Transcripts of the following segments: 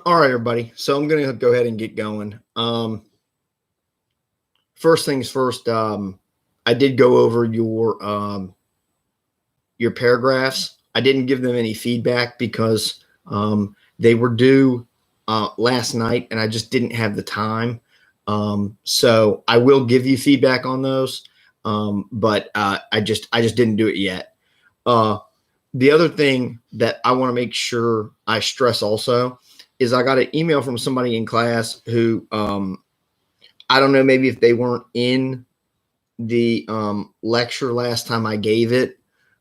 All right, everybody. So I'm going to go ahead and get going. First things first, I did go over your paragraphs. I didn't give them any feedback because they were due last night, and I just didn't have the time. So I will give you feedback on those, but I just didn't do it yet. The other thing that I want to make sure I stress also is I got an email from somebody in class who I don't know, maybe if they weren't in the lecture last time I gave it,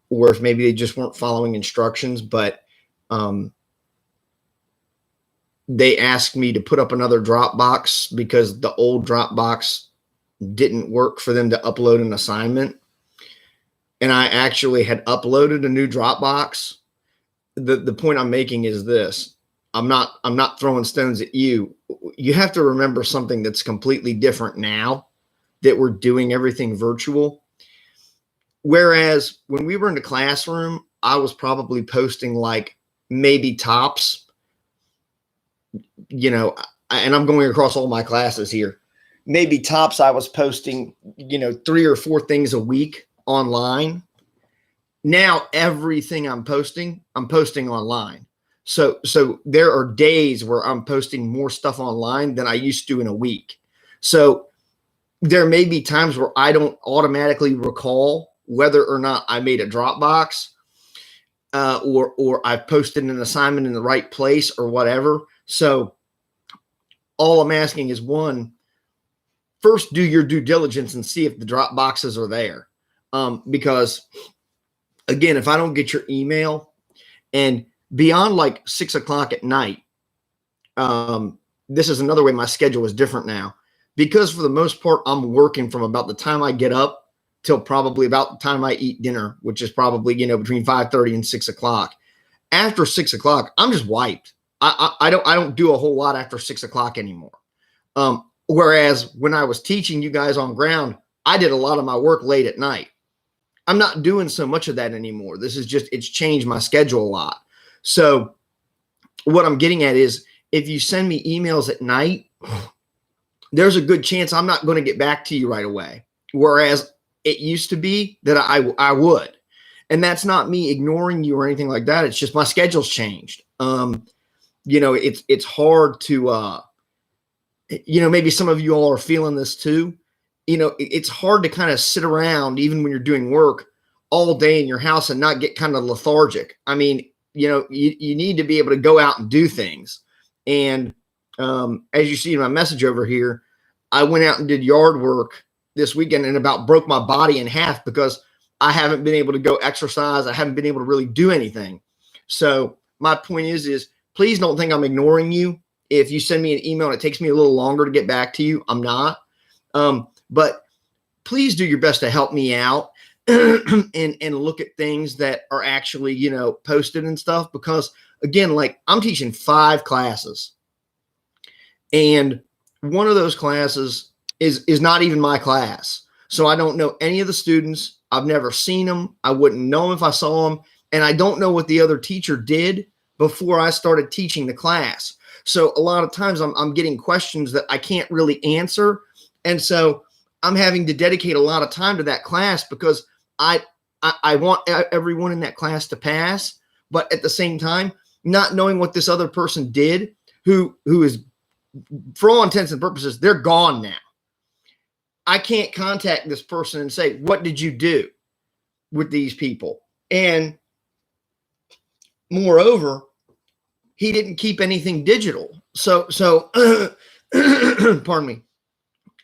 or if maybe they just weren't following instructions, but they asked me to put up another Dropbox because the old Dropbox didn't work for them to upload an assignment. And I actually had uploaded a new Dropbox. The point I'm making is this. I'm not throwing stones at you. You have to remember something that's completely different now that we're doing everything virtual. Whereas when we were in the classroom, I was probably posting like maybe tops, and I'm going across all my classes here. Maybe tops I was posting, 3 or 4 things a week online. Now everything I'm posting online. So there are days where I'm posting more stuff online than I used to in a week. So there may be times where I don't automatically recall whether or not I made a Dropbox or I've posted an assignment in the right place or whatever. So all I'm asking is, one, first do your due diligence and see if the Dropboxes are there. Because again, if I don't get your email and beyond like 6 o'clock at night, this is another way my schedule is different now, because for the most part, I'm working from about the time I get up till probably about the time I eat dinner, which is probably, between 5:30 and 6 o'clock. After 6 o'clock, I'm just wiped. I don't do a whole lot after 6 o'clock anymore. Whereas when I was teaching you guys on ground, I did a lot of my work late at night. I'm not doing so much of that anymore. It's changed my schedule a lot. So what I'm getting at is, if you send me emails at night, there's a good chance I'm not going to get back to you right away. Whereas it used to be that I would. And that's not me ignoring you or anything like that. It's just my schedule's changed. It's hard to, maybe some of you all are feeling this too. It's hard to kind of sit around, even when you're doing work, all day in your house and not get kind of lethargic. I mean, you need to be able to go out and do things. And as you see in my message over here, I went out and did yard work this weekend and about broke my body in half because I haven't been able to go exercise. I haven't been able to really do anything. So my point is please don't think I'm ignoring you. If you send me an email and it takes me a little longer to get back to you, I'm not. But please do your best to help me out and look at things that are actually, posted and stuff. Because again, like, I'm teaching 5 classes, and one of those classes is not even my class. So I don't know any of the students. I've never seen them. I wouldn't know them if I saw them. And I don't know what the other teacher did before I started teaching the class. So a lot of times I'm getting questions that I can't really answer. And so I'm having to dedicate a lot of time to that class because I want everyone in that class to pass, but at the same time, not knowing what this other person did, who is, for all intents and purposes, they're gone now. I can't contact this person and say, what did you do with these people? And moreover, he didn't keep anything digital. So pardon me.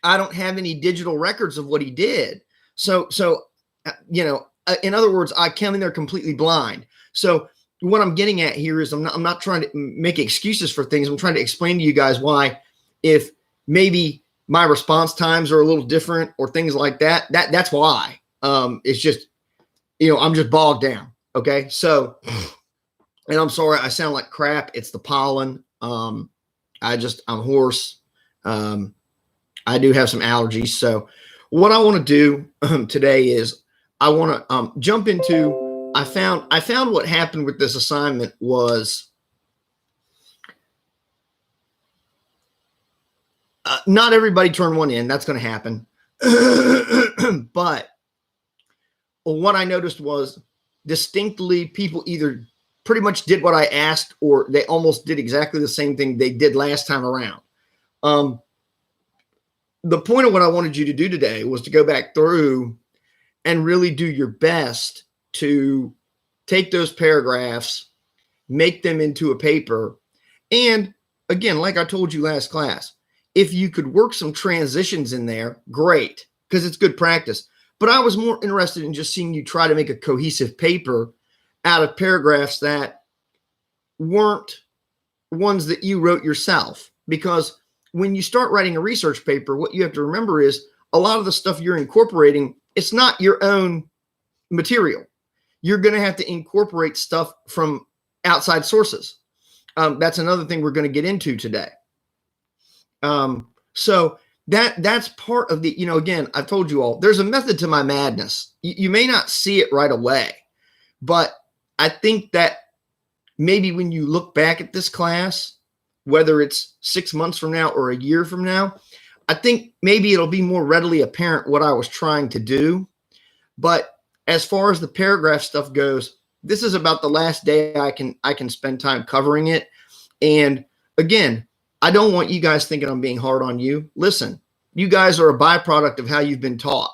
I don't have any digital records of what he did. So in other words, I came in there completely blind. So what I'm getting at here is I'm not trying to make excuses for things. I'm trying to explain to you guys why, if maybe my response times are a little different or things like that, that's why. It's just, I'm just bogged down. Okay. So, and I'm sorry, I sound like crap. It's the pollen. I'm hoarse. I do have some allergies. So what I want to do today is I want to jump into, I found what happened with this assignment was not everybody turned one in. That's going to happen. But what I noticed was distinctly people either pretty much did what I asked or they almost did exactly the same thing they did last time around. The point of what I wanted you to do today was to go back through and really do your best to take those paragraphs, make them into a paper. And again, like I told you last class, if you could work some transitions in there, great, because it's good practice. But I was more interested in just seeing you try to make a cohesive paper out of paragraphs that weren't ones that you wrote yourself. Because when you start writing a research paper, what you have to remember is a lot of the stuff you're incorporating, it's not your own material. You're going to have to incorporate stuff from outside sources. That's another thing we're going to get into today. So that's part of the, again, I've told you all, there's a method to my madness. You may not see it right away, but I think that maybe when you look back at this class, whether it's 6 months from now or a year from now, I think maybe it'll be more readily apparent what I was trying to do. But as far as the paragraph stuff goes, this is about the last day I can spend time covering it. And again, I don't want you guys thinking I'm being hard on you. Listen, you guys are a byproduct of how you've been taught.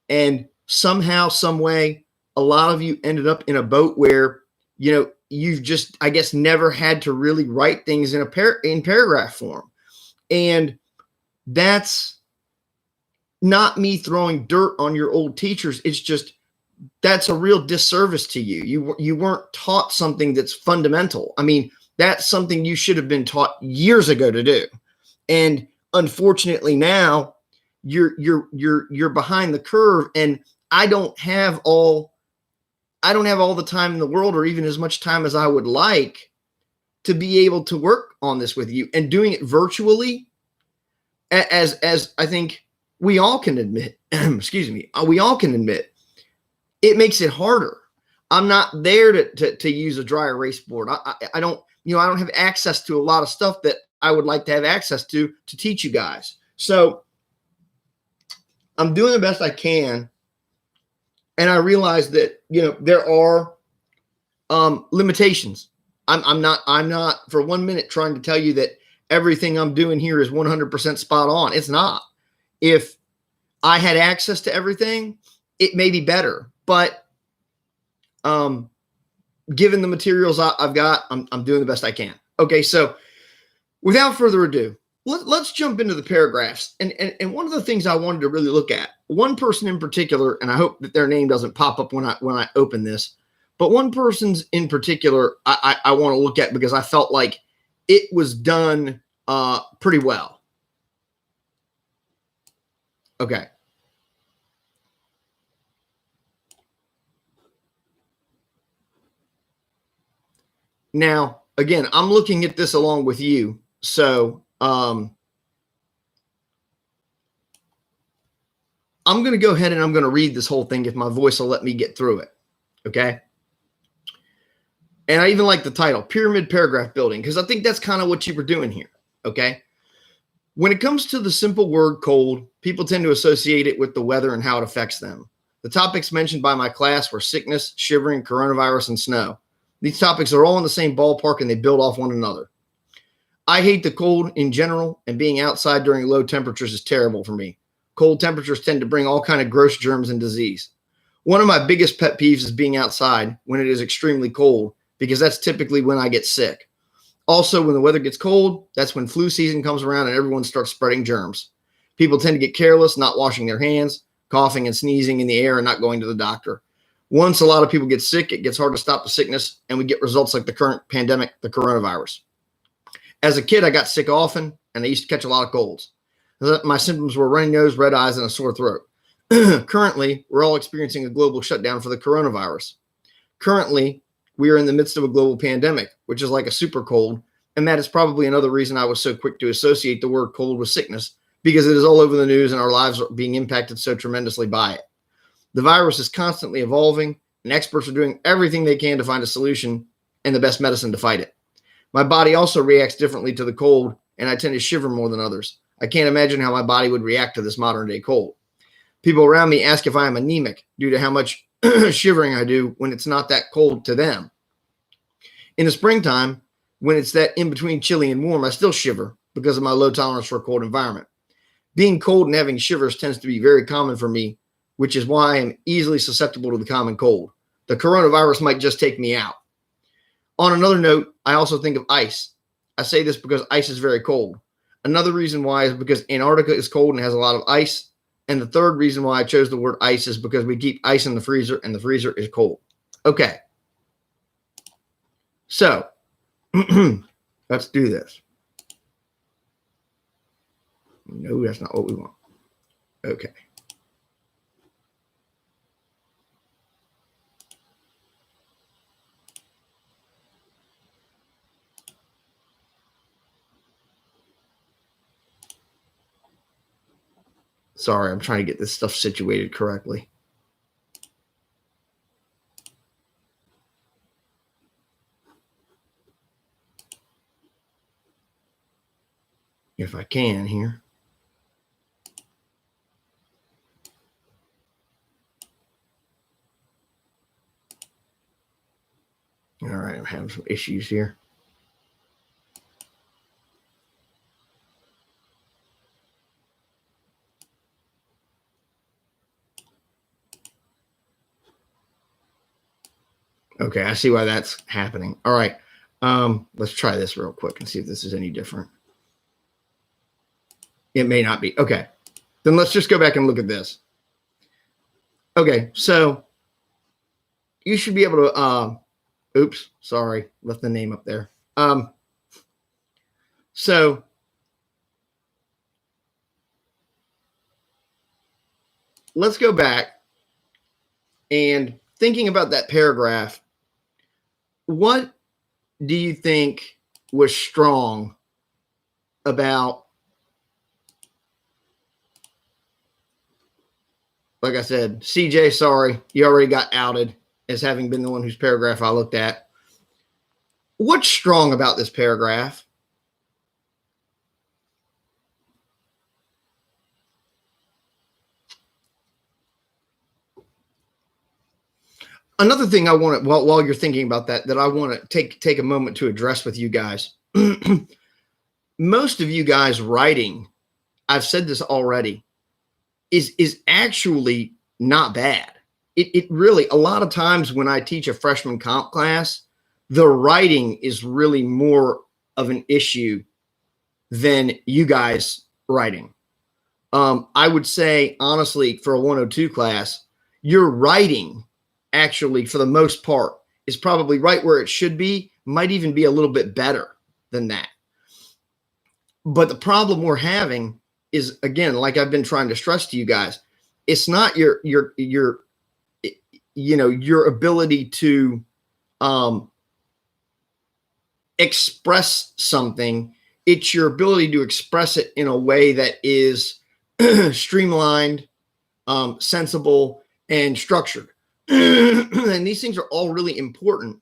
And somehow, some way, a lot of you ended up in a boat where, you've just, I guess, never had to really write things in paragraph form. And that's not me throwing dirt on your old teachers. It's just, that's a real disservice to you. You weren't taught something that's fundamental. I mean, that's something you should have been taught years ago to do. And unfortunately now you're behind the curve, and I don't have all the time in the world, or even as much time as I would like, to be able to work on this with you. And doing it virtually, as I think we all can admit, we all can admit, it makes it harder. I'm not there to use a dry erase board. I don't have access to a lot of stuff that I would like to have access to teach you guys. So I'm doing the best I can. And I realize that, there are limitations. I'm not for 1 minute trying to tell you that everything I'm doing here is 100% spot on. It's not. If I had access to everything, it may be better. But given the materials I've got, I'm doing the best I can. Okay, so without further ado, let's jump into the paragraphs. And one of the things I wanted to really look at, one person in particular, and I hope that their name doesn't pop up when I open this, but one person's in particular I want to look at because I felt like it was done pretty well. Okay. Now, again, I'm looking at this along with you. So, I'm going to go ahead and I'm going to read this whole thing if my voice will let me get through it. Okay. And I even like the title, Pyramid Paragraph Building, because I think that's kind of what you were doing here. Okay. When it comes to the simple word cold, people tend to associate it with the weather and how it affects them. The topics mentioned by my class were sickness, shivering, coronavirus, and snow. These topics are all in the same ballpark and they build off one another. I hate the cold in general, and being outside during low temperatures is terrible for me. Cold temperatures tend to bring all kinds of gross germs and disease. One of my biggest pet peeves is being outside when it is extremely cold, because that's typically when I get sick. Also, when the weather gets cold, that's when flu season comes around and everyone starts spreading germs. People tend to get careless, not washing their hands, coughing and sneezing in the air, and not going to the doctor. Once a lot of people get sick, it gets hard to stop the sickness, and we get results like the current pandemic, the coronavirus. As a kid, I got sick often, and I used to catch a lot of colds. My symptoms were runny nose, red eyes, and a sore throat. Currently, we're all experiencing a global shutdown for the coronavirus. Currently, we are in the midst of a global pandemic, which is like a super cold, and that is probably another reason I was so quick to associate the word cold with sickness, because it is all over the news and our lives are being impacted so tremendously by it. The virus is constantly evolving, and experts are doing everything they can to find a solution and the best medicine to fight it. My body also reacts differently to the cold, and I tend to shiver more than others. I can't imagine how my body would react to this modern day cold. People around me ask if I am anemic due to how much shivering I do when it's not that cold to them. In the springtime, when it's that in between chilly and warm, I still shiver because of my low tolerance for a cold environment. Being cold and having shivers tends to be very common for me, which is why I am easily susceptible to the common cold. The coronavirus might just take me out. On another note, I also think of ice. I say this because ice is very cold. Another reason why is because Antarctica is cold and has a lot of ice. And the third reason why I chose the word ice is because we keep ice in the freezer and the freezer is cold. Okay. So let's do this. No, that's not what we want. Okay. Sorry, I'm trying to get this stuff situated correctly. If I can here. All right, I'm having some issues here. Okay, I see why that's happening. All right, let's try this real quick and see if this is any different. It may not be. Okay, then let's just go back and look at this. Okay, so you should be able to, oops, sorry, left the name up there. So let's go back and thinking about that paragraph, what do you think was strong about, like I said, CJ, sorry, you already got outed as having been the one whose paragraph I looked at. What's strong about this paragraph? Another thing I want to, while you're thinking about that I want to take a moment to address with you guys. Most of you guys writing, I've said this already, is actually not bad. It really, a lot of times when I teach a freshman comp class, the writing is really more of an issue than you guys writing. I would say, honestly, for a 102 class, your writing actually, for the most part, is probably right where it should be, might even be a little bit better than that. But the problem we're having is, again, like I've been trying to stress to you guys, it's not your ability to express something. It's your ability to express it in a way that is streamlined, sensible, and structured. And these things are all really important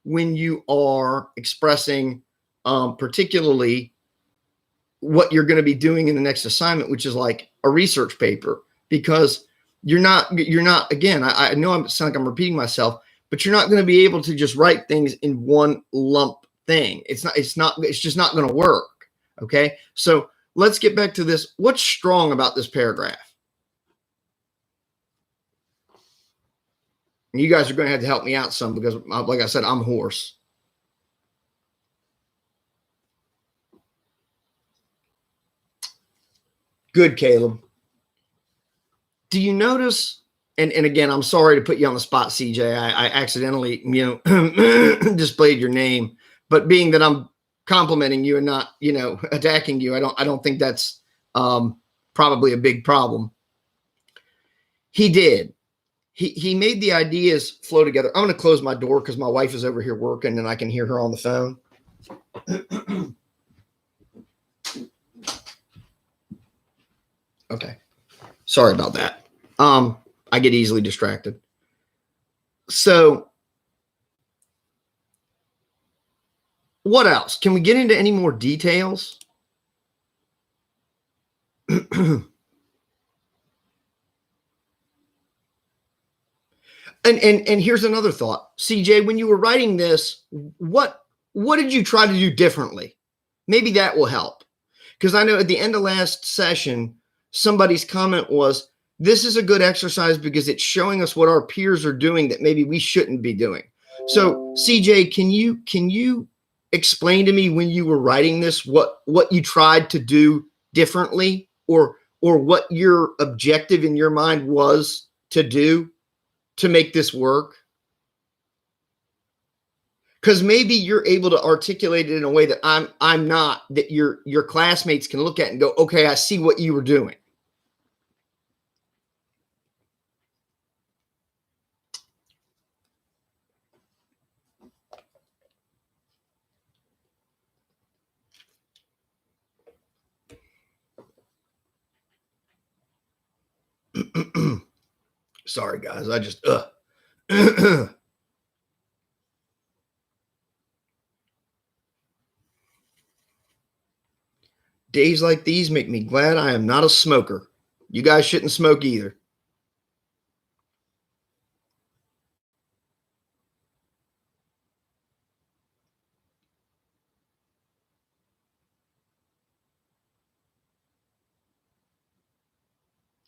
when you are expressing particularly what you're going to be doing in the next assignment, which is like a research paper, because you're not, again, I know I'm sound like I'm repeating myself, but you're not going to be able to just write things in one lump thing. It's just not going to work. Okay. So let's get back to this. What's strong about this paragraph? And you guys are going to have to help me out some because, like I said, I'm hoarse. Good, Caleb. Do you notice, and again, I'm sorry to put you on the spot, CJ. I accidentally, displayed your name, but being that I'm complimenting you and not, attacking you, I don't think that's probably a big problem. He did. He made the ideas flow together. I'm going to close my door because my wife is over here working and I can hear her on the phone. Okay. Sorry about that. I get easily distracted. So what else? Can we get into any more details? And here's another thought. CJ, when you were writing this, what did you try to do differently? Maybe that will help. Because I know at the end of last session, somebody's comment was, this is a good exercise because it's showing us what our peers are doing that maybe we shouldn't be doing. So CJ, can you explain to me when you were writing this, what you tried to do differently, or what your objective in your mind was to do to make this work? Because maybe you're able to articulate it in a way that I'm not, that your classmates can look at and go, okay, I see what you were doing. Sorry, guys. I just days like these make me glad I am not a smoker. You guys shouldn't smoke either.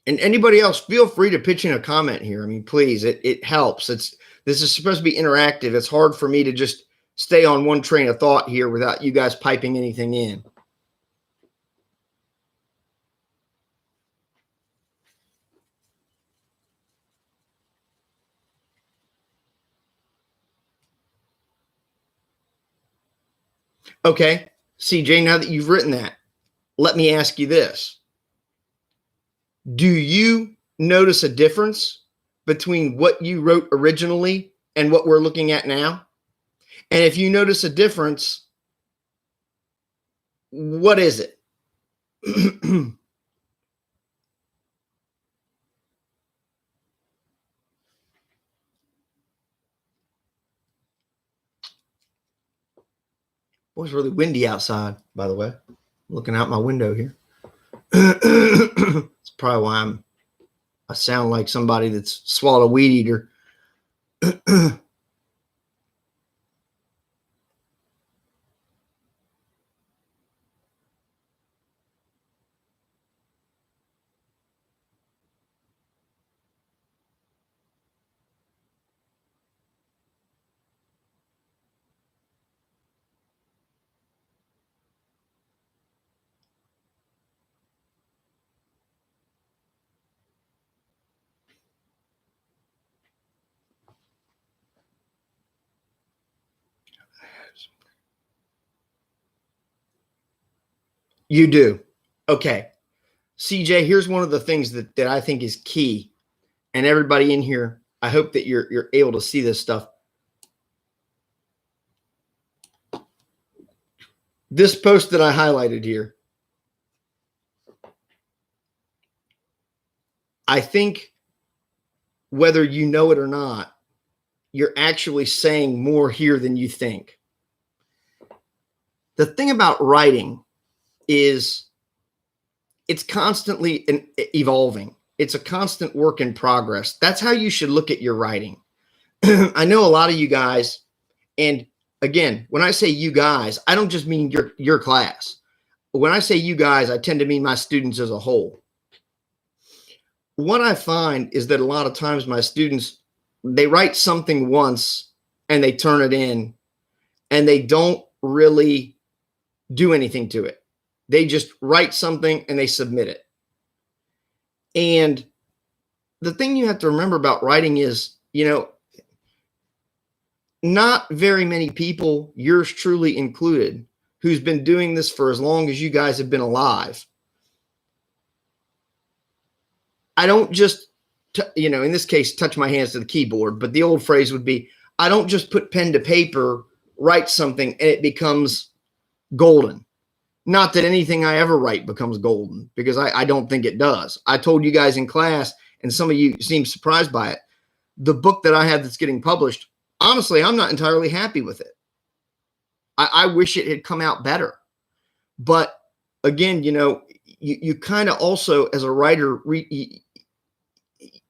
And anybody else, feel free to pitch in a comment here. I mean, please, it helps. This is supposed to be interactive. It's hard for me to just stay on one train of thought here without you guys piping anything in. Okay, CJ, now that you've written that, let me ask you this. Do you notice a difference between what you wrote originally and what we're looking at now? And if you notice a difference, what is it? Boy, it's really windy outside, by the way. I'm looking out my window here. It's probably why I sound like somebody that's swallowed a weed eater. You do. Okay. CJ, here's one of the things that I think is key. And everybody in here, I hope that you're able to see this stuff. This post that I highlighted here. I think whether you know it or not, you're actually saying more here than you think. The thing about writing is it's constantly evolving. It's a constant work in progress. That's how you should look at your writing. I know a lot of you guys, and again, when I say you guys, I don't just mean your class. When I say you guys, I tend to mean my students as a whole. What I find is that a lot of times my students, they write something once and they turn it in and they don't really do anything to it. They just write something and they submit it. And the thing you have to remember about writing is, not very many people, yours truly included, who's been doing this for as long as you guys have been alive. I don't just, in this case, touch my hands to the keyboard, but the old phrase would be, I don't just put pen to paper, write something, and it becomes golden. Not that anything I ever write becomes golden, because I don't think it does. I told you guys in class, and some of you seem surprised by it, the book that I have that's getting published, honestly, I'm not entirely happy with it. I wish it had come out better. But again, you kind of also, as a writer,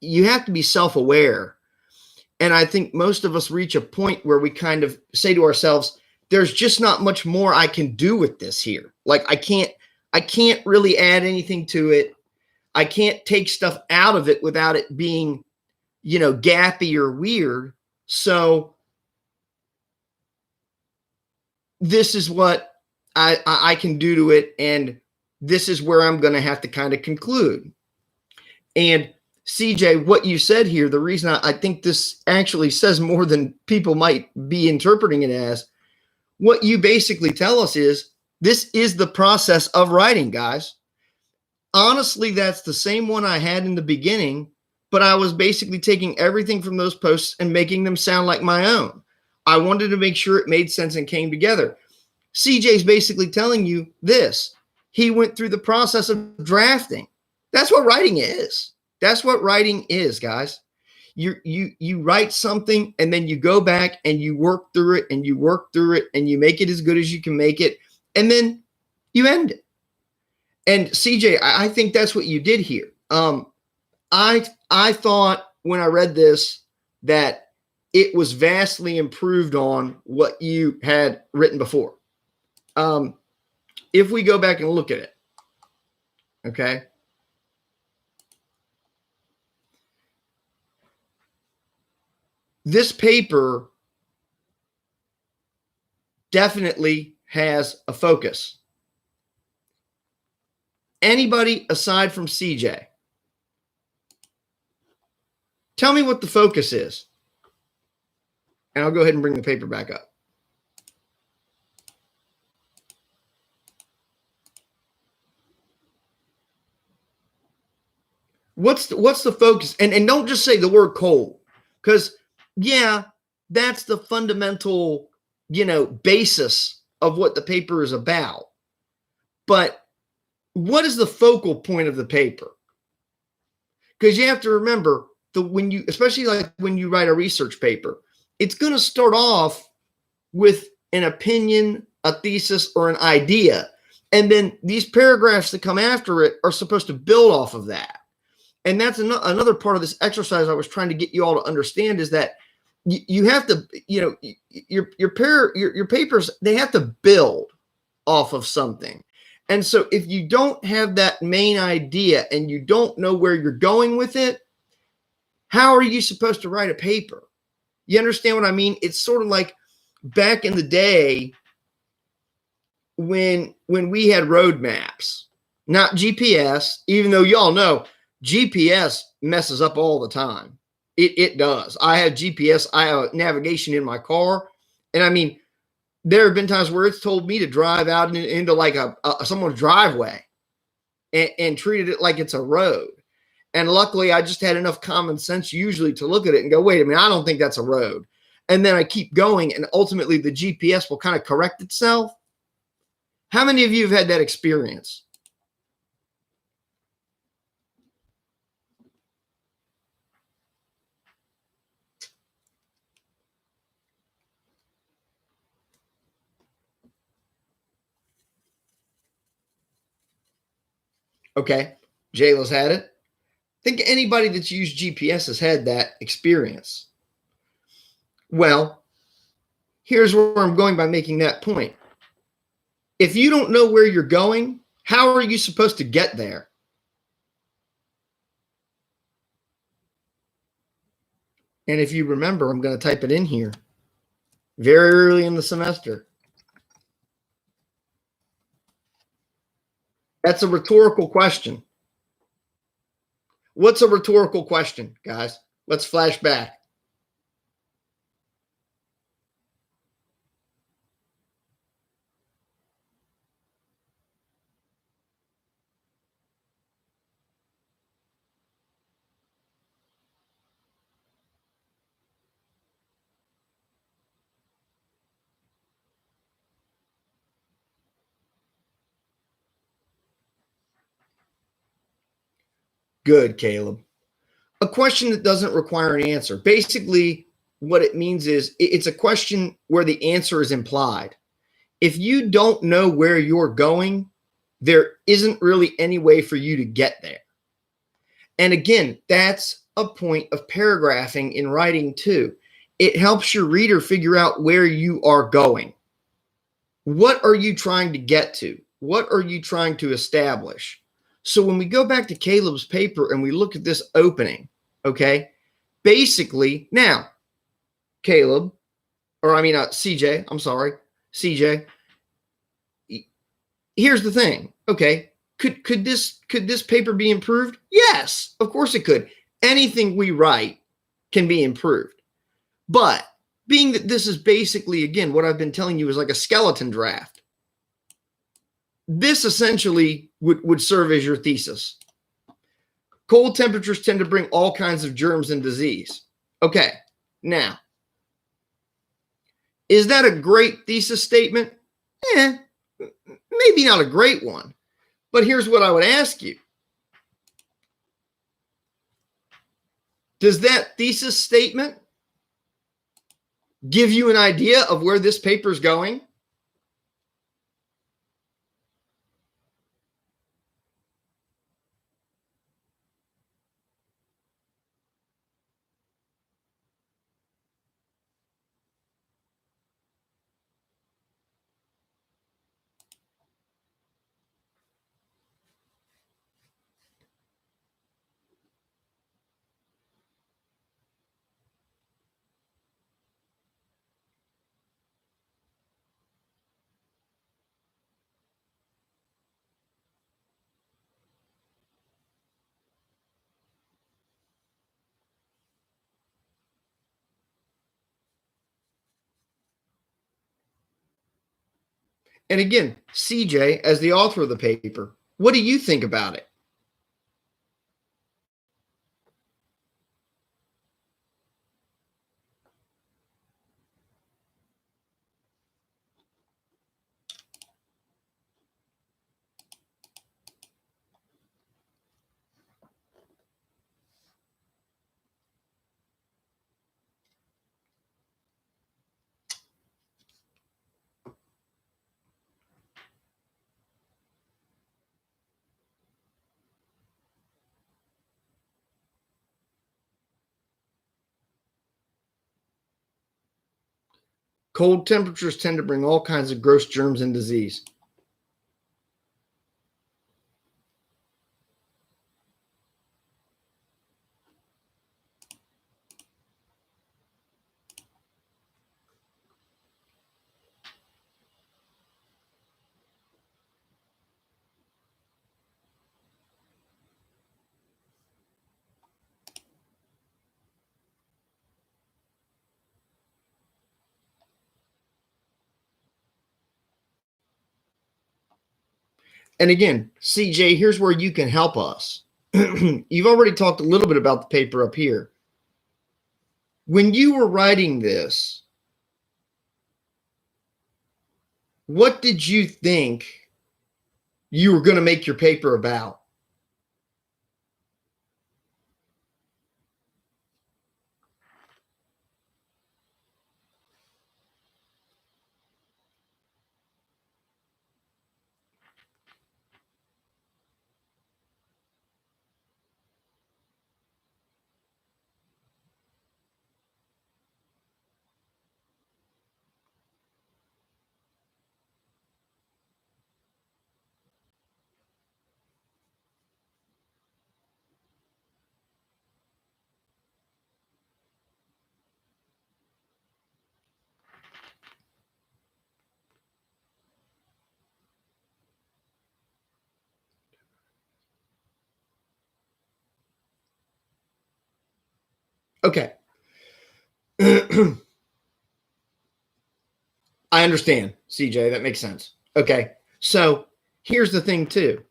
you have to be self-aware. And I think most of us reach a point where we kind of say to ourselves, there's just not much more I can do with this here. Like I can't really add anything to it. I can't take stuff out of it without it being, gappy or weird. So this is what I can do to it. And this is where I'm going to have to kind of conclude. And CJ, what you said here, the reason I think this actually says more than people might be interpreting it as, what you basically tell us is this is the process of writing, guys. Honestly, that's the same one I had in the beginning, but I was basically taking everything from those posts and making them sound like my own. I wanted to make sure it made sense and came together. CJ's basically telling you this. He went through the process of drafting. That's what writing is. That's what writing is, guys. You write something and then you go back and you work through it and you work through it and you make it as good as you can make it, and then you end it. And CJ, I think that's what you did here. I thought when I read this that it was vastly improved on what you had written before. If we go back and look at it, okay. This paper definitely has a focus. Anybody aside from CJ, tell me what the focus is. And I'll go ahead and bring the paper back up. What's the focus? And don't just say the word cold, because yeah, that's the fundamental, basis of what the paper is about. But what is the focal point of the paper? Because you have to remember especially like when you write a research paper, it's going to start off with an opinion, a thesis, or an idea. And then these paragraphs that come after it are supposed to build off of that. And that's another part of this exercise I was trying to get you all to understand, is that you have to, your papers, they have to build off of something. And so if you don't have that main idea and you don't know where you're going with it, how are you supposed to write a paper? You understand what I mean? It's sort of like back in the day when we had road maps, not GPS, even though y'all know GPS messes up all the time. It does. I have GPS. I have navigation in my car. And I mean, there have been times where it's told me to drive out into like someone's driveway and treated it like it's a road. And luckily, I just had enough common sense usually to look at it and go, wait a minute, I don't think that's a road. And then I keep going, and ultimately the GPS will kind of correct itself. How many of you have had that experience? Okay. Jayla's had it. Think anybody that's used GPS has had that experience. Well, here's where I'm going by making that point. If you don't know where you're going, how are you supposed to get there? And if you remember, I'm going to type it in here very early in the semester. That's a rhetorical question. What's a rhetorical question, guys? Let's flash back. Good, Caleb. A question that doesn't require an answer. Basically, what it means is it's a question where the answer is implied. If you don't know where you're going, there isn't really any way for you to get there. And again, that's a point of paragraphing in writing too. It helps your reader figure out where you are going. What are you trying to get to? What are you trying to establish? So when we go back to Caleb's paper and we look at this opening, okay, basically now, Caleb, or I mean, CJ, I'm sorry, CJ, here's the thing, okay, could this paper be improved? Yes, of course it could. Anything we write can be improved. But being that this is basically, again, what I've been telling you is like a skeleton draft, this essentially would serve as your thesis. Cold temperatures tend to bring all kinds of germs and disease. Okay, now, is that a great thesis statement? Maybe not a great one. But here's what I would ask you. Does that thesis statement give you an idea of where this paper is going? And again, CJ, as the author of the paper, what do you think about it? Cold temperatures tend to bring all kinds of gross germs and disease. And again, CJ, here's where you can help us. You've already talked a little bit about the paper up here. When you were writing this, what did you think you were going to make your paper about? Okay. I understand, CJ. That makes sense. Okay. So here's the thing, too.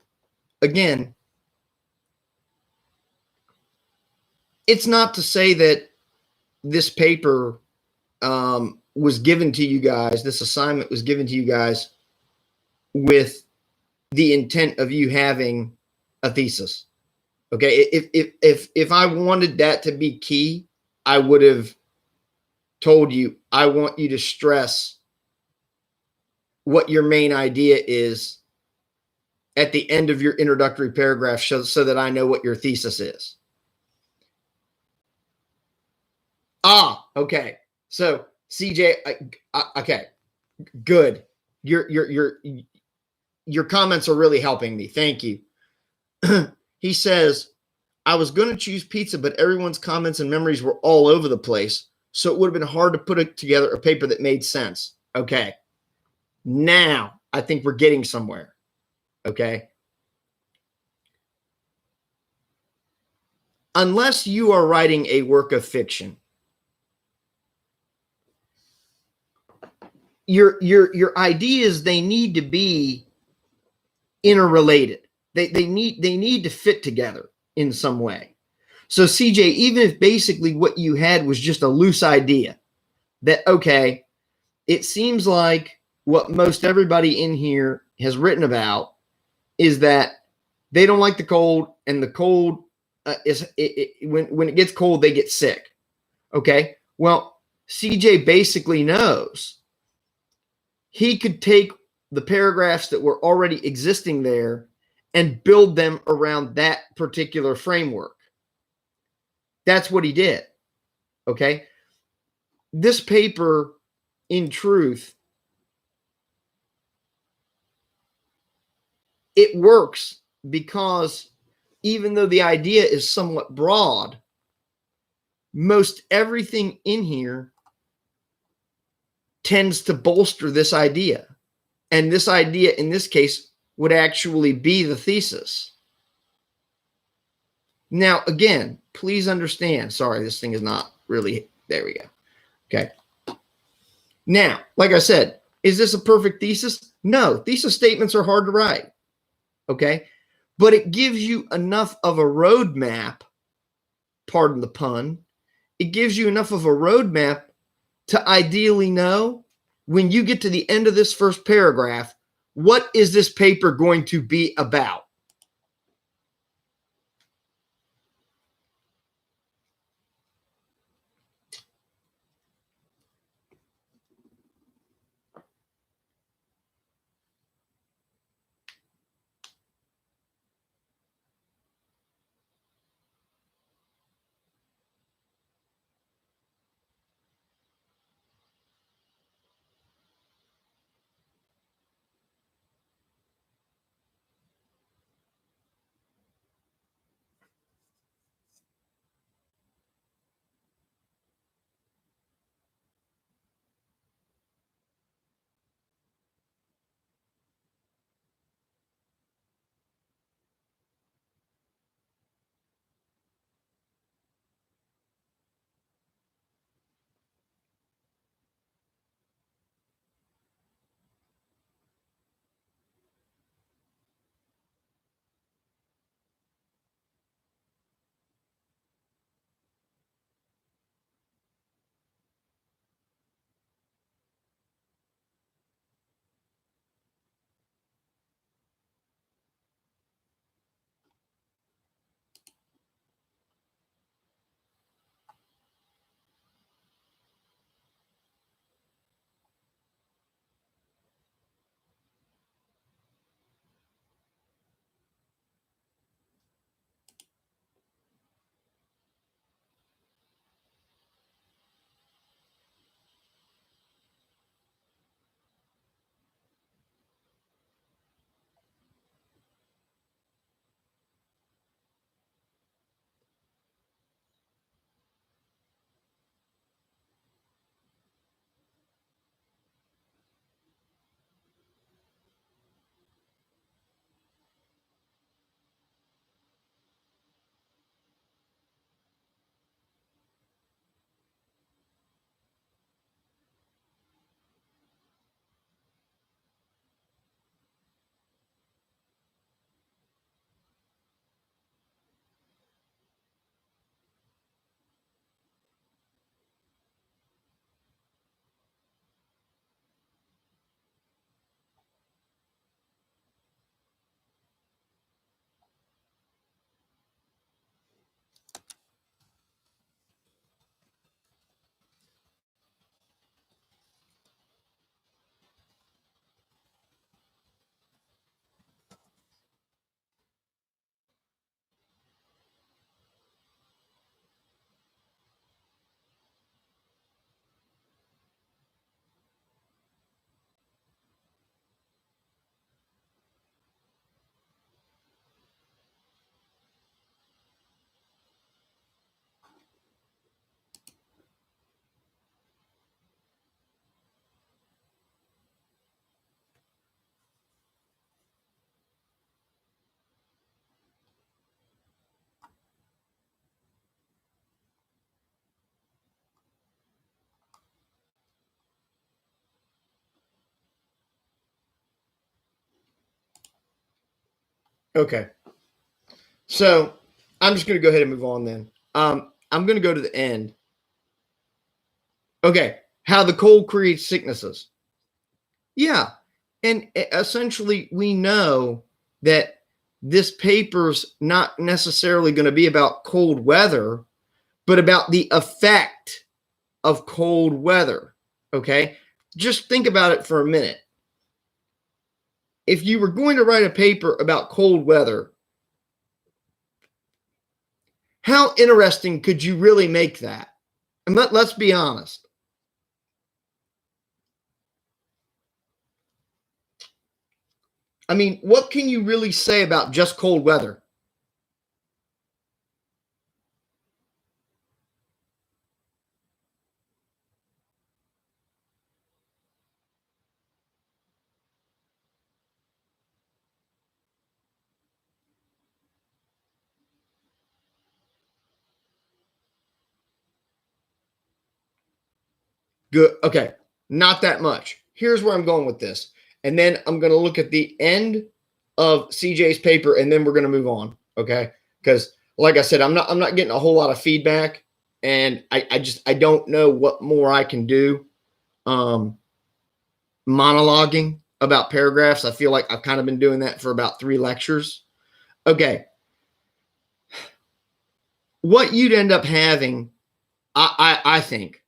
Again, it's not to say that this paper was given to you guys, this assignment was given to you guys with the intent of you having a thesis. Okay. If I wanted that to be key, I would have told you, I want you to stress what your main idea is at the end of your introductory paragraph so that I know what your thesis is. Okay. So CJ, okay, good. Your comments are really helping me. Thank you. He says, I was going to choose pizza, but everyone's comments and memories were all over the place. So it would have been hard to put together a paper that made sense. Okay. Now I think we're getting somewhere. Okay. Unless you are writing a work of fiction, your ideas, they need to be interrelated. They need to fit together in some way. So CJ, even if basically what you had was just a loose idea that, okay, it seems like what most everybody in here has written about is that they don't like the cold, and the cold when it gets cold, they get sick. Okay. Well, CJ basically knows he could take the paragraphs that were already existing there and build them around that particular framework. That's what he did. Okay. This paper, in truth, it works because even though the idea is somewhat broad, most everything in here tends to bolster this idea. And this idea, in this case, would actually be the thesis. Now, again, please understand. Sorry, this thing is not really. There we go. Okay. Now, like I said, is this a perfect thesis? No, thesis statements are hard to write. Okay. But it gives you enough of a roadmap, pardon the pun, it gives you enough of a roadmap to ideally know when you get to the end of this first paragraph, what is this paper going to be about? Okay. So I'm just going to go ahead and move on then. I'm going to go to the end. Okay. How the cold creates sicknesses. Yeah. And essentially, we know that this paper's not necessarily going to be about cold weather, but about the effect of cold weather. Okay. Just think about it for a minute. If you were going to write a paper about cold weather, how interesting could you really make that? And let's be honest. I mean, what can you really say about just cold weather? Good. Okay. Not that much. Here's where I'm going with this. And then I'm going to look at the end of CJ's paper and then we're going to move on. Okay. Because like I said, I'm not getting a whole lot of feedback and I don't know what more I can do. Monologuing about paragraphs. I feel like I've kind of been doing that for about 3 lectures. Okay. What you'd end up having, I think,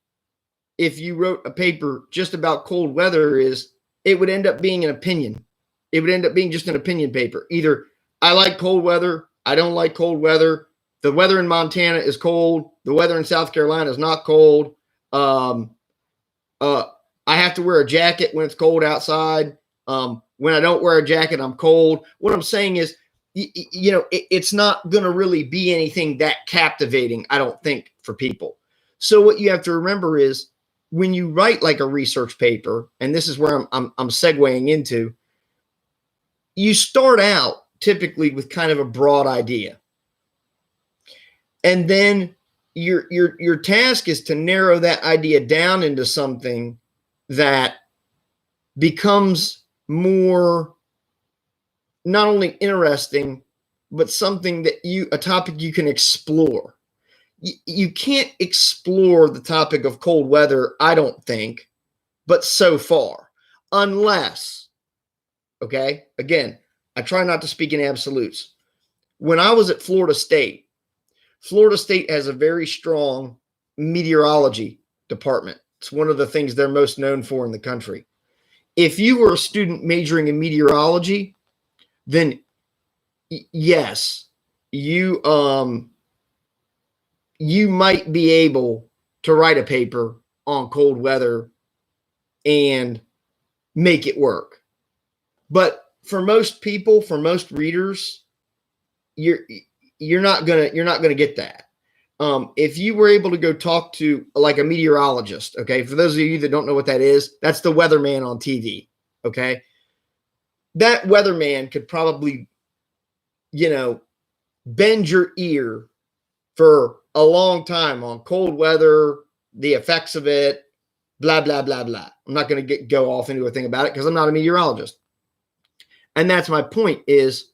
if you wrote a paper just about cold weather is it would end up being an opinion. It would end up being just an opinion paper. Either I like cold weather, I don't like cold weather. The weather in Montana is cold. The weather in South Carolina is not cold. Um, uh, I have to wear a jacket when it's cold outside. When I don't wear a jacket, I'm cold. What I'm saying is, it's not going to really be anything that captivating, I don't think, for people. So what you have to remember is when you write like a research paper, and this is where I'm segueing into, you start out typically with kind of a broad idea, and then your task is to narrow that idea down into something that becomes more not only interesting, but something that a topic you can explore. You can't explore the topic of cold weather, I don't think, but so far, unless, okay, again, I try not to speak in absolutes. When I was at Florida State has a very strong meteorology department. It's one of the things they're most known for in the country. If you were a student majoring in meteorology, then yes, you might be able to write a paper on cold weather and make it work. But for most people, for most readers, you're not gonna get that. If you were able to go talk to like a meteorologist, okay, for those of you that don't know what that is, that's the weatherman on TV, okay? That weatherman could probably, bend your ear for a long time on cold weather, the effects of it, blah, blah, blah, blah. I'm not going to go off into a thing about it because I'm not a meteorologist. And that's my point is,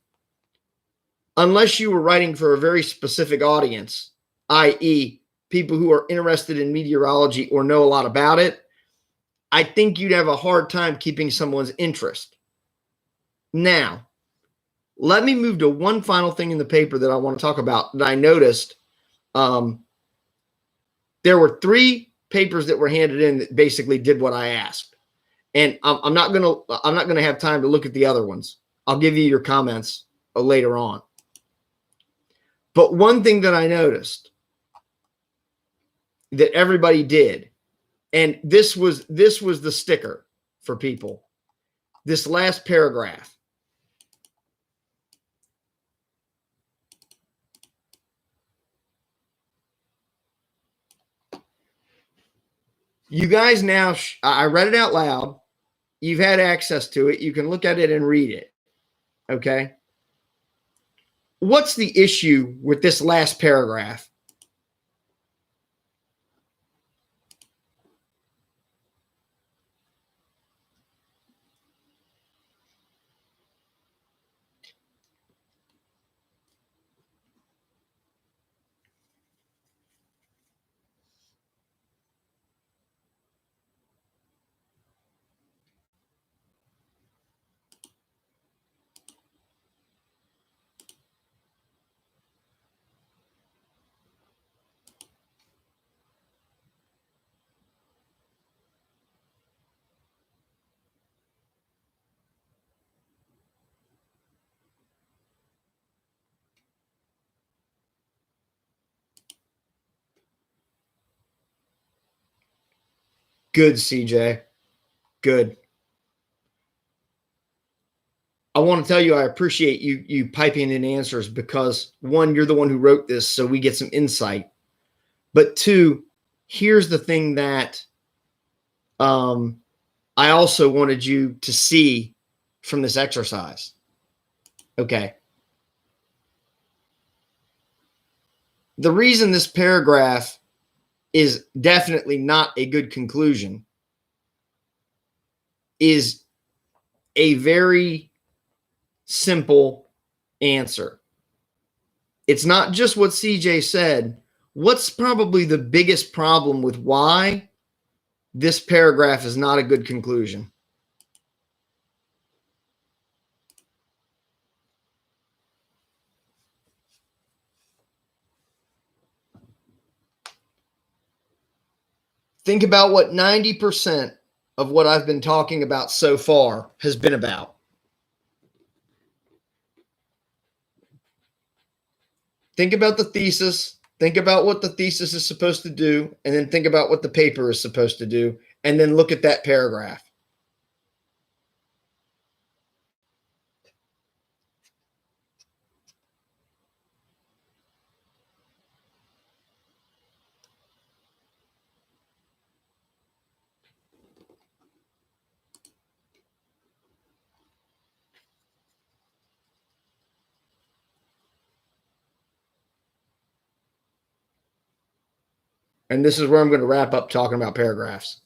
unless you were writing for a very specific audience, i.e., people who are interested in meteorology or know a lot about it, I think you'd have a hard time keeping someone's interest. Now, let me move to one final thing in the paper that I want to talk about that I noticed. There were 3 papers that were handed in that basically did what I asked, and I'm not gonna have time to look at the other ones. I'll give you your comments later on. But one thing that I noticed that everybody did, and this was the sticker for people. This last paragraph. You guys now, I read it out loud. You've had access to it. You can look at it and read it. Okay. What's the issue with this last paragraph? Good, CJ. Good. I want to tell you I appreciate you piping in answers because one, you're the one who wrote this, so we get some insight. But two, here's the thing that I also wanted you to see from this exercise. Okay. The reason this paragraph is definitely not a good conclusion is a very simple answer. It's not just what CJ said. What's probably the biggest problem with why this paragraph is not a good conclusion? Think about what 90% of what I've been talking about so far has been about. Think about the thesis, think about what the thesis is supposed to do, and then think about what the paper is supposed to do, and then look at that paragraph. And this is where I'm going to wrap up talking about paragraphs.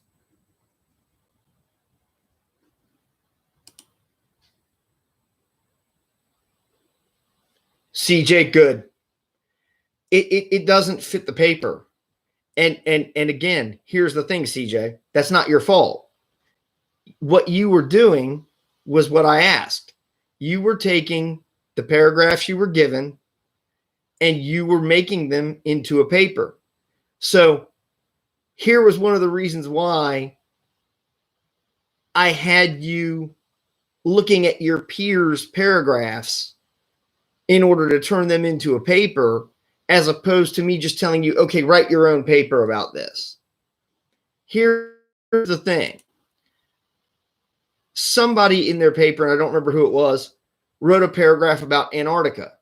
CJ, good. It doesn't fit the paper. And again, here's the thing, CJ, that's not your fault. What you were doing was what I asked. You were taking the paragraphs you were given and you were making them into a paper. So here was one of the reasons why I had you looking at your peers' paragraphs in order to turn them into a paper, as opposed to me just telling you, okay, write your own paper about this. Here's the thing. Somebody in their paper, and I don't remember who it was, wrote a paragraph about Antarctica.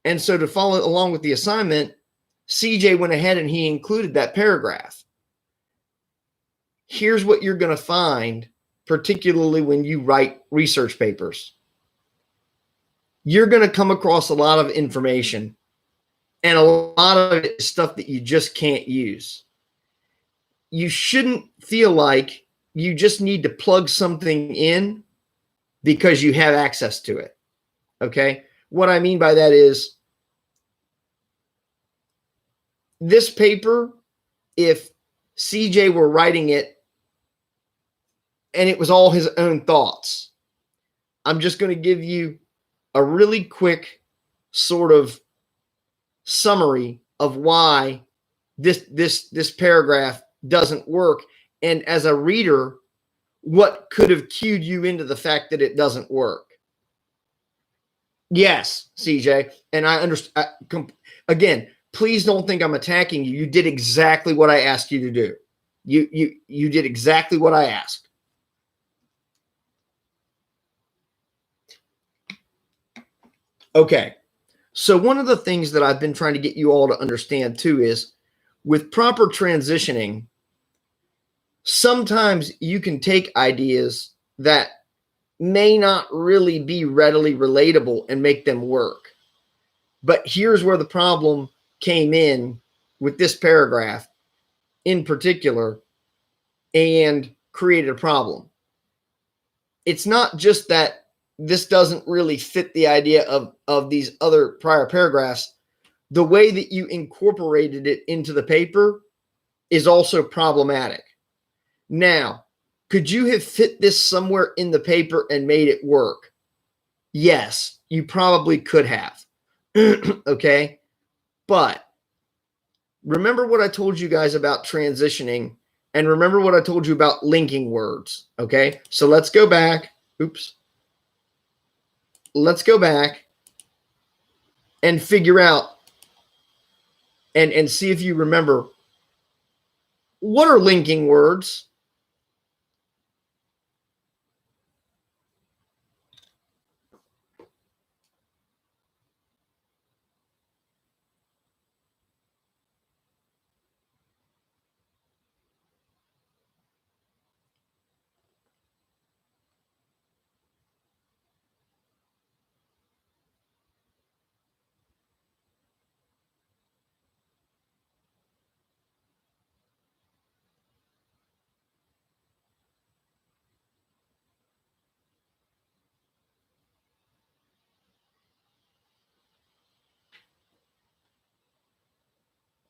And so to follow along with the assignment, CJ went ahead and he included that paragraph. Here's what you're going to find, particularly when you write research papers. You're going to come across a lot of information, and a lot of it is stuff that you just can't use. You shouldn't feel like you just need to plug something in because you have access to it. Okay? What I mean by that is this paper, if CJ were writing it and it was all his own thoughts, I'm just going to give you a really quick sort of summary of why this paragraph doesn't work. And as a reader, what could have cued you into the fact that it doesn't work? Yes, CJ. And I understand. Again, please don't think I'm attacking you. You did exactly what I asked you to do. You did exactly what I asked. Okay. So one of the things that I've been trying to get you all to understand too is with proper transitioning, sometimes you can take ideas that may not really be readily relatable and make them work. But here's where the problem came in with this paragraph in particular and created a problem. It's not just that this doesn't really fit the idea of these other prior paragraphs. The way that you incorporated it into the paper is also problematic. Now, could you have fit this somewhere in the paper and made it work? Yes, you probably could have. Okay. But remember what I told you guys about transitioning, and remember what I told you about linking words. Okay. So let's go back. Oops. Let's go back and figure out and see if you remember, what are linking words?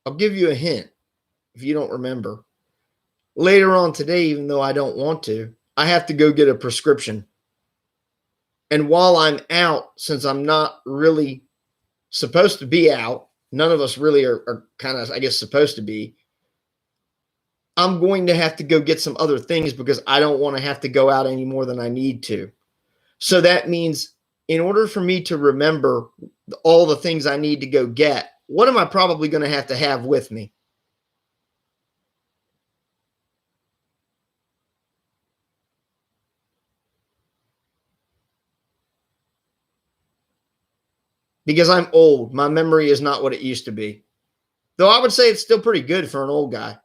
I'll give you a hint if you don't remember. Later on today, even though I don't want to, I have to go get a prescription. And while I'm out, since I'm not really supposed to be out, none of us really are kind of, I guess, supposed to be, I'm going to have to go get some other things because I don't want to have to go out any more than I need to. So that means in order for me to remember all the things I need to go get, what am I probably going to have with me? Because I'm old. My memory is not what it used to be. Though I would say it's still pretty good for an old guy.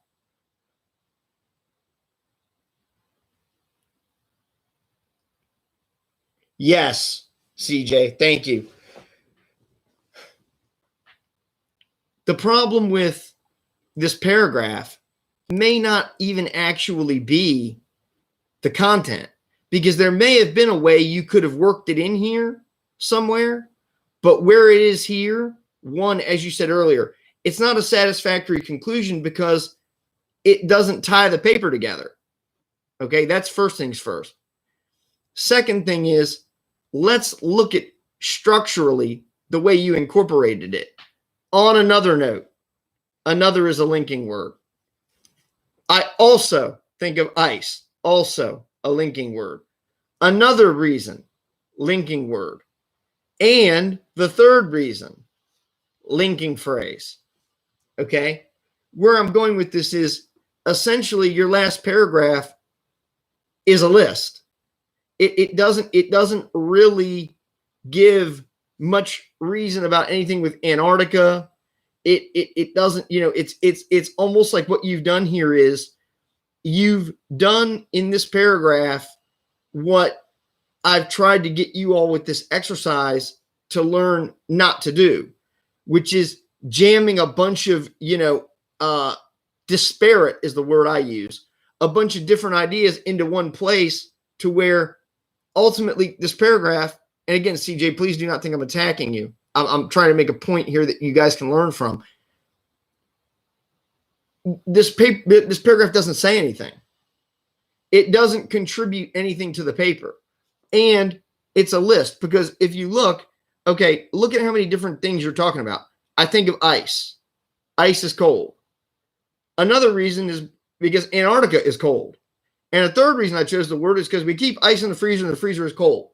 Yes, CJ, thank you. The problem with this paragraph may not even actually be the content, because there may have been a way you could have worked it in here somewhere, but where it is here, one, as you said earlier, it's not a satisfactory conclusion because it doesn't tie the paper together. Okay, that's first things first. Second thing is, let's look at structurally the way you incorporated it. On another note, another is a linking word. I also think of ice, also a linking word. Another reason, linking word. And the third reason, linking phrase. Okay? Where I'm going with this is essentially your last paragraph is a list. It doesn't really give much reason about anything with Antarctica. It doesn't, it's almost like what you've done here is you've done in this paragraph what I've tried to get you all with this exercise to learn not to do, which is jamming a bunch of, disparate is the word I use, a bunch of different ideas into one place to where ultimately this paragraph, and again, CJ, please do not think I'm attacking you. I'm trying to make a point here that you guys can learn from. This paragraph doesn't say anything. It doesn't contribute anything to the paper. And it's a list because if you look at how many different things you're talking about. I think of ice. Ice is cold. Another reason is because Antarctica is cold. And a third reason I chose the word is because we keep ice in the freezer and the freezer is cold.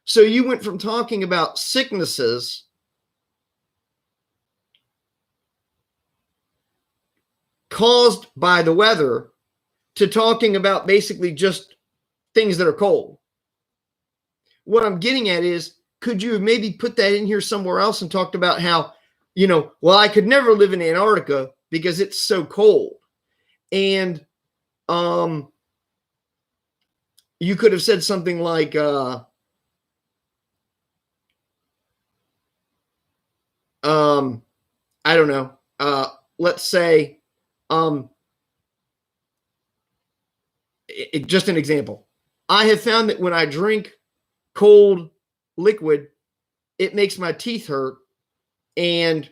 So you went from talking about sicknesses caused by the weather to talking about basically just things that are cold. What I'm getting at is, could you have maybe put that in here somewhere else and talked about how, well, I could never live in Antarctica because it's so cold. And you could have said something like, I don't know. Let's say, just an example. I have found that when I drink cold liquid, it makes my teeth hurt. And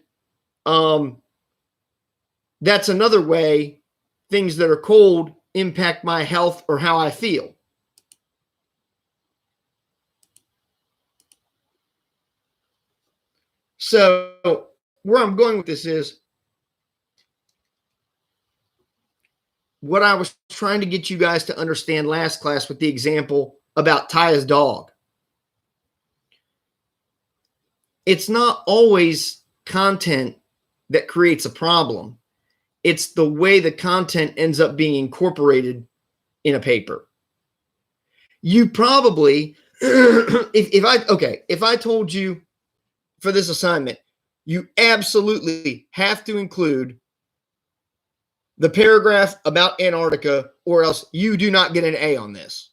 that's another way things that are cold impact my health or how I feel. So where I'm going with this is what I was trying to get you guys to understand last class with the example about Taya's dog. It's not always content that creates a problem. It's the way the content ends up being incorporated in a paper. You probably, if I told you for this assignment, you absolutely have to include the paragraph about Antarctica or else you do not get an A on this.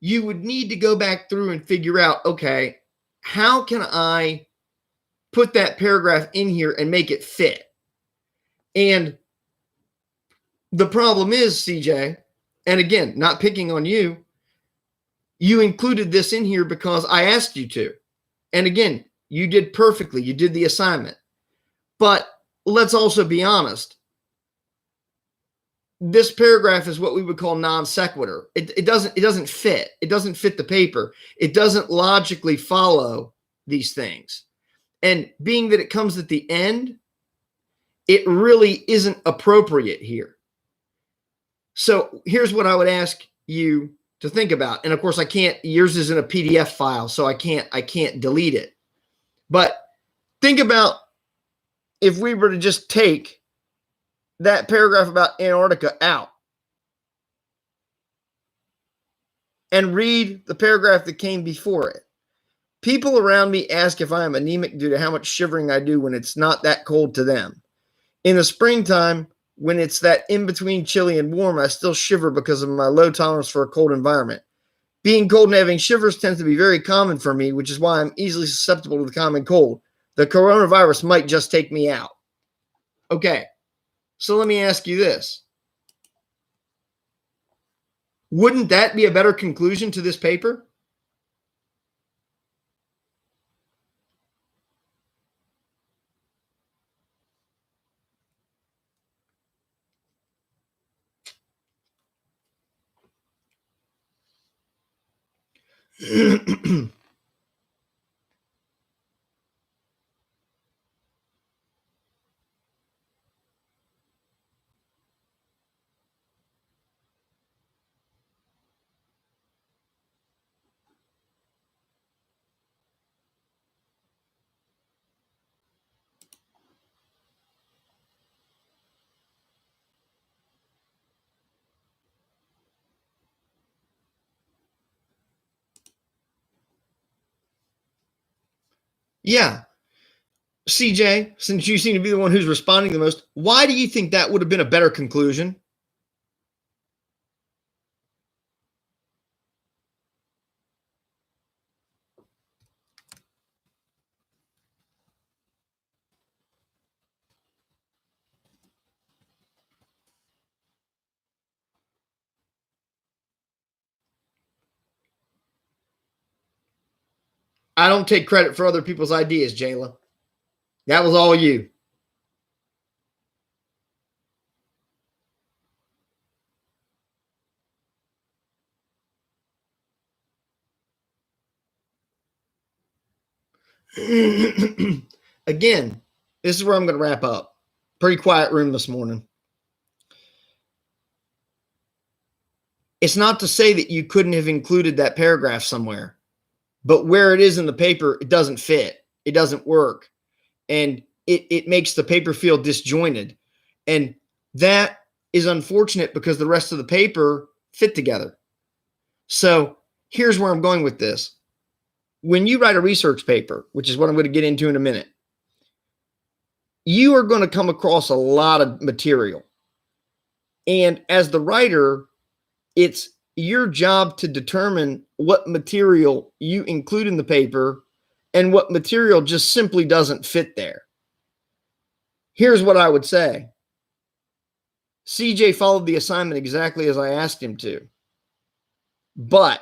You would need to go back through and figure out, okay, how can I put that paragraph in here and make it fit? And the problem is, CJ, and again, not picking on you, you included this in here because I asked you to. And again, You did perfectly. You did the assignment. But let's also be honest. This paragraph is what we would call non sequitur. It doesn't fit. It doesn't fit the paper. It doesn't logically follow these things. And being that it comes at the end, it really isn't appropriate here. So here's what I would ask you to think about. And of course, I can't, yours is in a PDF file, so I can't delete it. But think about if we were to just take that paragraph about Antarctica out and read the paragraph that came before it. People around me ask if I am anemic due to how much shivering I do when it's not that cold to them. In the springtime, when it's that in-between chilly and warm, I still shiver because of my low tolerance for a cold environment. Being cold and having shivers tends to be very common for me, which is why I'm easily susceptible to the common cold. The coronavirus might just take me out. Okay, so let me ask you this. Wouldn't that be a better conclusion to this paper? Yeah. CJ, since you seem to be the one who's responding the most, why do you think that would have been a better conclusion? I don't take credit for other people's ideas, Jayla. That was all you. Again, this is where I'm going to wrap up. Pretty quiet room this morning. It's not to say that you couldn't have included that paragraph somewhere, but where it is in the paper, it doesn't fit. It doesn't work. And it makes the paper feel disjointed. And that is unfortunate because the rest of the paper fit together. So here's where I'm going with this. When you write a research paper, which is what I'm going to get into in a minute, you are going to come across a lot of material. And as the writer, it's your job to determine what material you include in the paper and what material just simply doesn't fit there. Here's what I would say. CJ followed the assignment exactly as I asked him to. But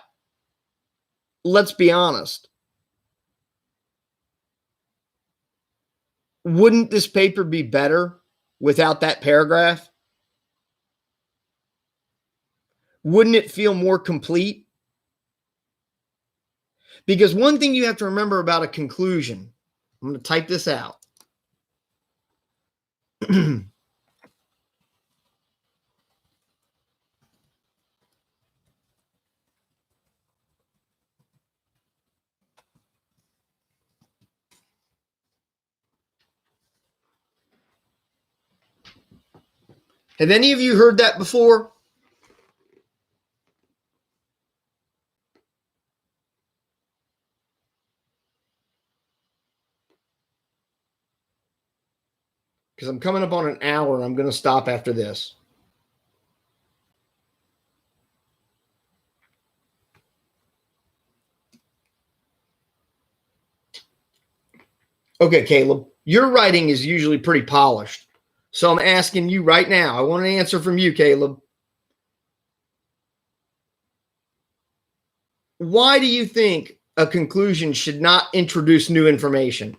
let's be honest. Wouldn't this paper be better without that paragraph? Wouldn't it feel more complete? Because one thing you have to remember about a conclusion, I'm going to type this out. Have any of you heard that before? Because I'm coming up on an hour and I'm going to stop after this. Okay, Caleb, your writing is usually pretty polished. So I'm asking you right now. I want an answer from you, Caleb. Why do you think a conclusion should not introduce new information.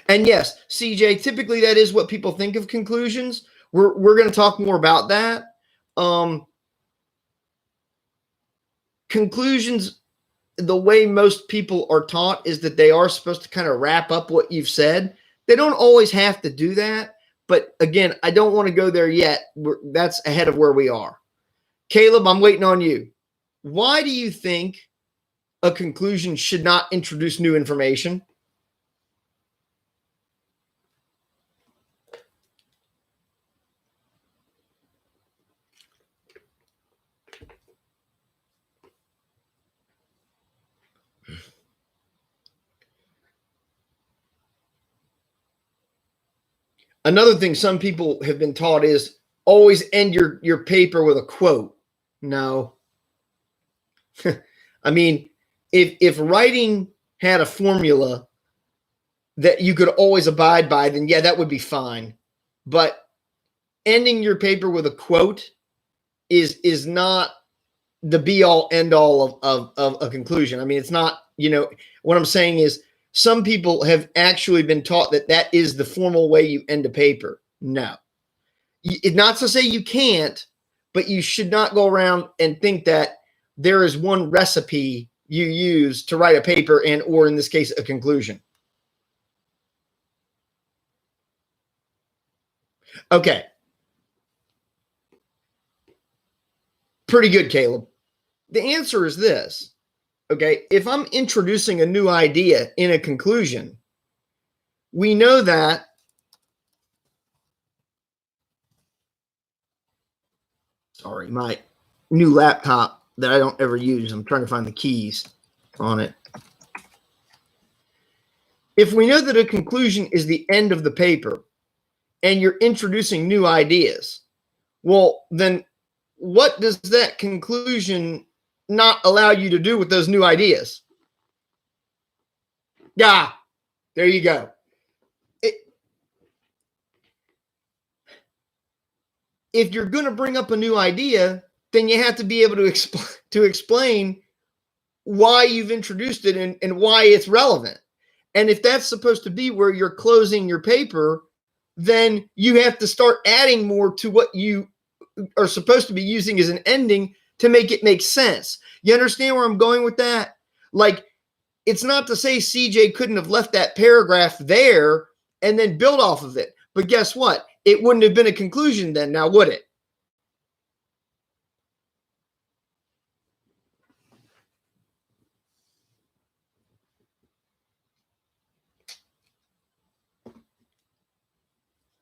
And yes, CJ, typically that is what people think of conclusions. We're going to talk more about that. Conclusions, the way most people are taught is that they are supposed to kind of wrap up what you've said. They don't always have to do that. But again, I don't want to go there yet. That's ahead of where we are. Caleb, I'm waiting on you. Why do you think a conclusion should not introduce new information? Another thing some people have been taught is always end your paper with a quote. No. I mean, if writing had a formula that you could always abide by, then yeah, that would be fine. But ending your paper with a quote is not the be all end all of a conclusion. I mean, it's not, what I'm saying is some people have actually been taught that is the formal way you end a paper. No. It's not to say you can't, but you should not go around and think that there is one recipe you use to write a paper or in this case, a conclusion. Okay. Pretty good, Caleb. The answer is this. Okay. If I'm introducing a new idea in a conclusion, we know that sorry, my new laptop that I don't ever use. I'm trying to find the keys on it. If we know that a conclusion is the end of the paper and you're introducing new ideas, well, then what does that conclusion not allow you to do with those new ideas? Yeah, there you go. If you're going to bring up a new idea, then you have to be able to explain why you've introduced it and why it's relevant. And if that's supposed to be where you're closing your paper, then you have to start adding more to what you are supposed to be using as an ending to make it make sense. You understand where I'm going with that? Like, it's not to say CJ couldn't have left that paragraph there and then build off of it. But guess what? It wouldn't have been a conclusion then, now would it?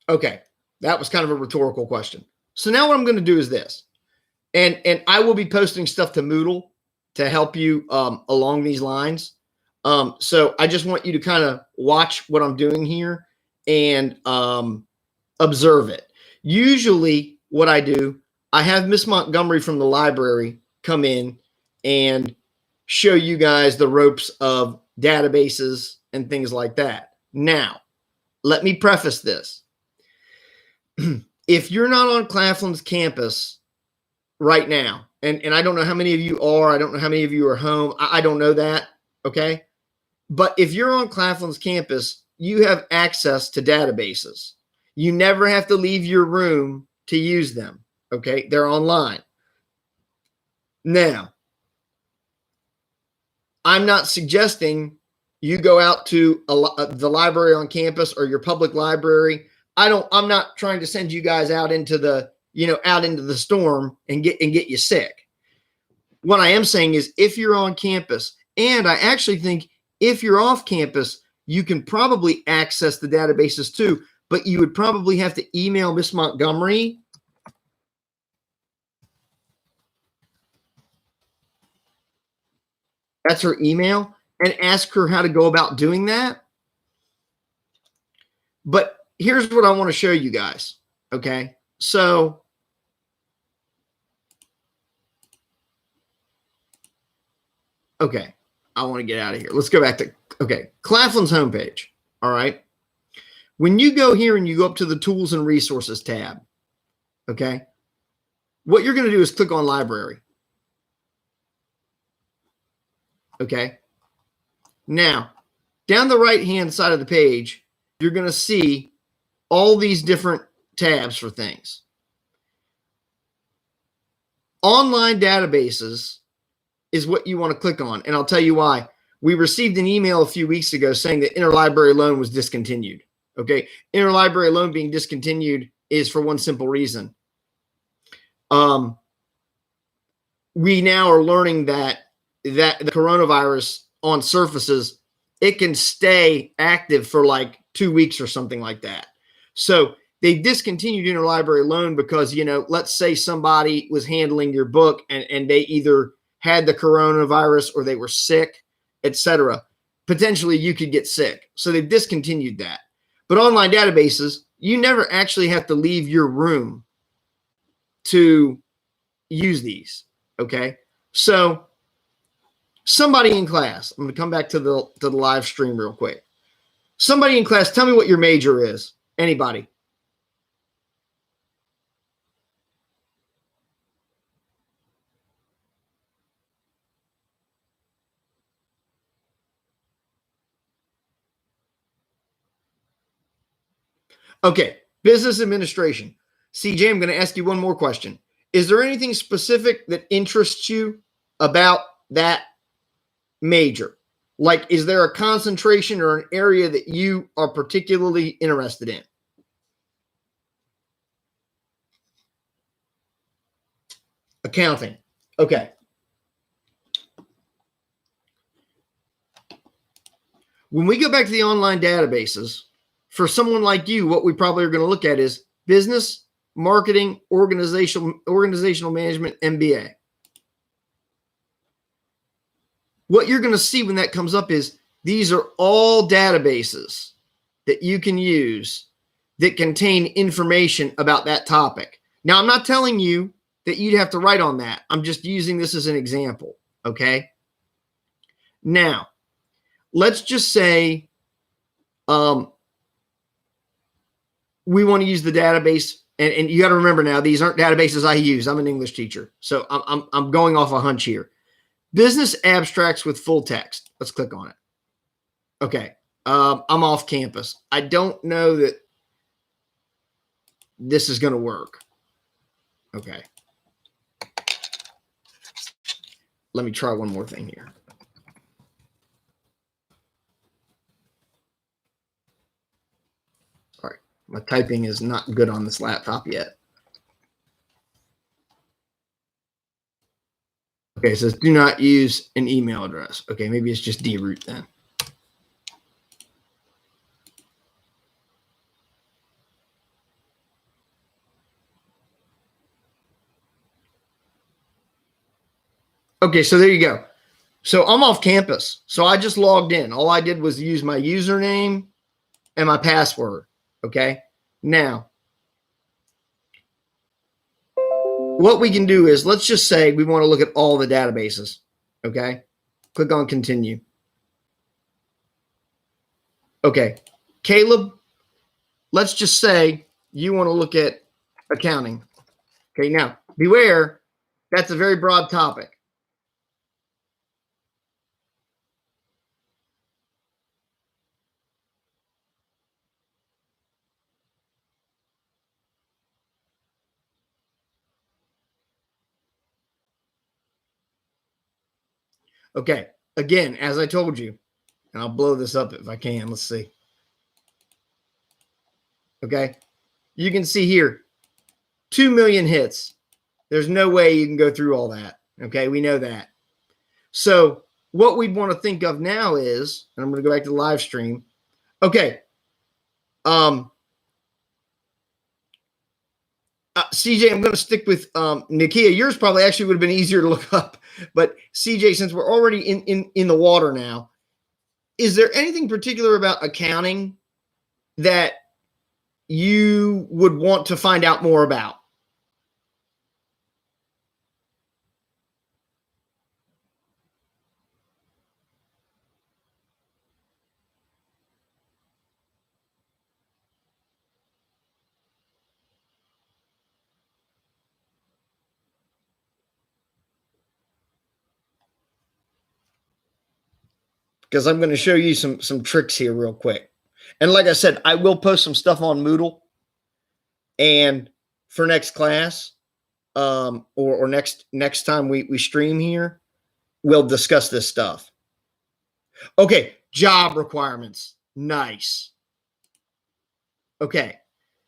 Okay, that was kind of a rhetorical question. So now what I'm going to do is this, and I will be posting stuff to Moodle to help you along these lines. So I just want you to kind of watch what I'm doing here and observe it. Usually what I do, I have Miss Montgomery from the library come in and show you guys the ropes of databases and things like that. Now, let me preface this. If you're not on Claflin's campus right now, and I don't know how many of you are, I don't know how many of you are home, I don't know that, okay? But if you're on Claflin's campus, you have access to databases. You never have to leave your room to use them, okay? They're online. Now, I'm not suggesting you go out to the library on campus or your public library. I'm not trying to send you guys out into the, out into the storm and get you sick. What I am saying is if you're on campus, and I actually think if you're off campus, you can probably access the databases too, but you would probably have to email Miss Montgomery. That's her email, and ask her how to go about doing that. But here's what I want to show you guys. Okay. So okay. I want to get out of here. Let's go back to, okay, Claflin's homepage. All right. When you go here and you go up to the tools and resources tab, okay, what you're going to do is click on library. Okay. Now, down the right-hand side of the page, you're going to see all these different tabs for things. Online databases is what you want to click on, and I'll tell you why. We received an email a few weeks ago saying that interlibrary loan was discontinued. Okay, interlibrary loan being discontinued is for one simple reason. We now are learning that the coronavirus on surfaces, it can stay active for like 2 weeks or something like that. So they discontinued interlibrary loan because, let's say somebody was handling your book and they either had the coronavirus or they were sick, etc. Potentially you could get sick. So they've discontinued that. But online databases, you never actually have to leave your room to use these. Okay. So somebody in class, I'm going to come back to the live stream real quick. Somebody in class, tell me what your major is. Anybody? Okay. Business administration. CJ, I'm going to ask you one more question. Is there anything specific that interests you about that major? Like, is there a concentration or an area that you are particularly interested in? Accounting. Okay. When we go back to the online databases, for someone like you, what we probably are going to look at is business, marketing, organizational management, MBA. What you're going to see when that comes up is these are all databases that you can use that contain information about that topic. Now, I'm not telling you that you'd have to write on that. I'm just using this as an example. Okay. Now, let's just say we want to use the database, and you got to remember now, these aren't databases I use. I'm an English teacher, so I'm going off a hunch here. Business abstracts with full text. Let's click on it. Okay, I'm off campus. I don't know that this is going to work. Okay, let me try one more thing here. All right, my typing is not good on this laptop yet. Okay, it says do not use an email address. Okay, maybe it's just deroot then. Okay, so there you go. So I'm off campus. So I just logged in. All I did was use my username and my password. Okay. Now, what we can do is let's just say we want to look at all the databases. Okay. Click on continue. Okay. Caleb, let's just say you want to look at accounting. Okay. Now, beware, that's a very broad topic. Okay. Again, as I told you, and I'll blow this up if I can. Let's see. Okay. You can see here 2 million hits. There's no way you can go through all that. Okay. We know that. So, what we want to think of now is, and I'm going to go back to the live stream. Okay. CJ, I'm going to stick with Nakia. Yours probably actually would have been easier to look up. But CJ, since we're already in the water now, is there anything particular about accounting that you would want to find out more about? because I'm going to show you some tricks here real quick. And like I said, I will post some stuff on Moodle and for next class, or next time we stream here, we'll discuss this stuff. Okay, job requirements. Nice. Okay,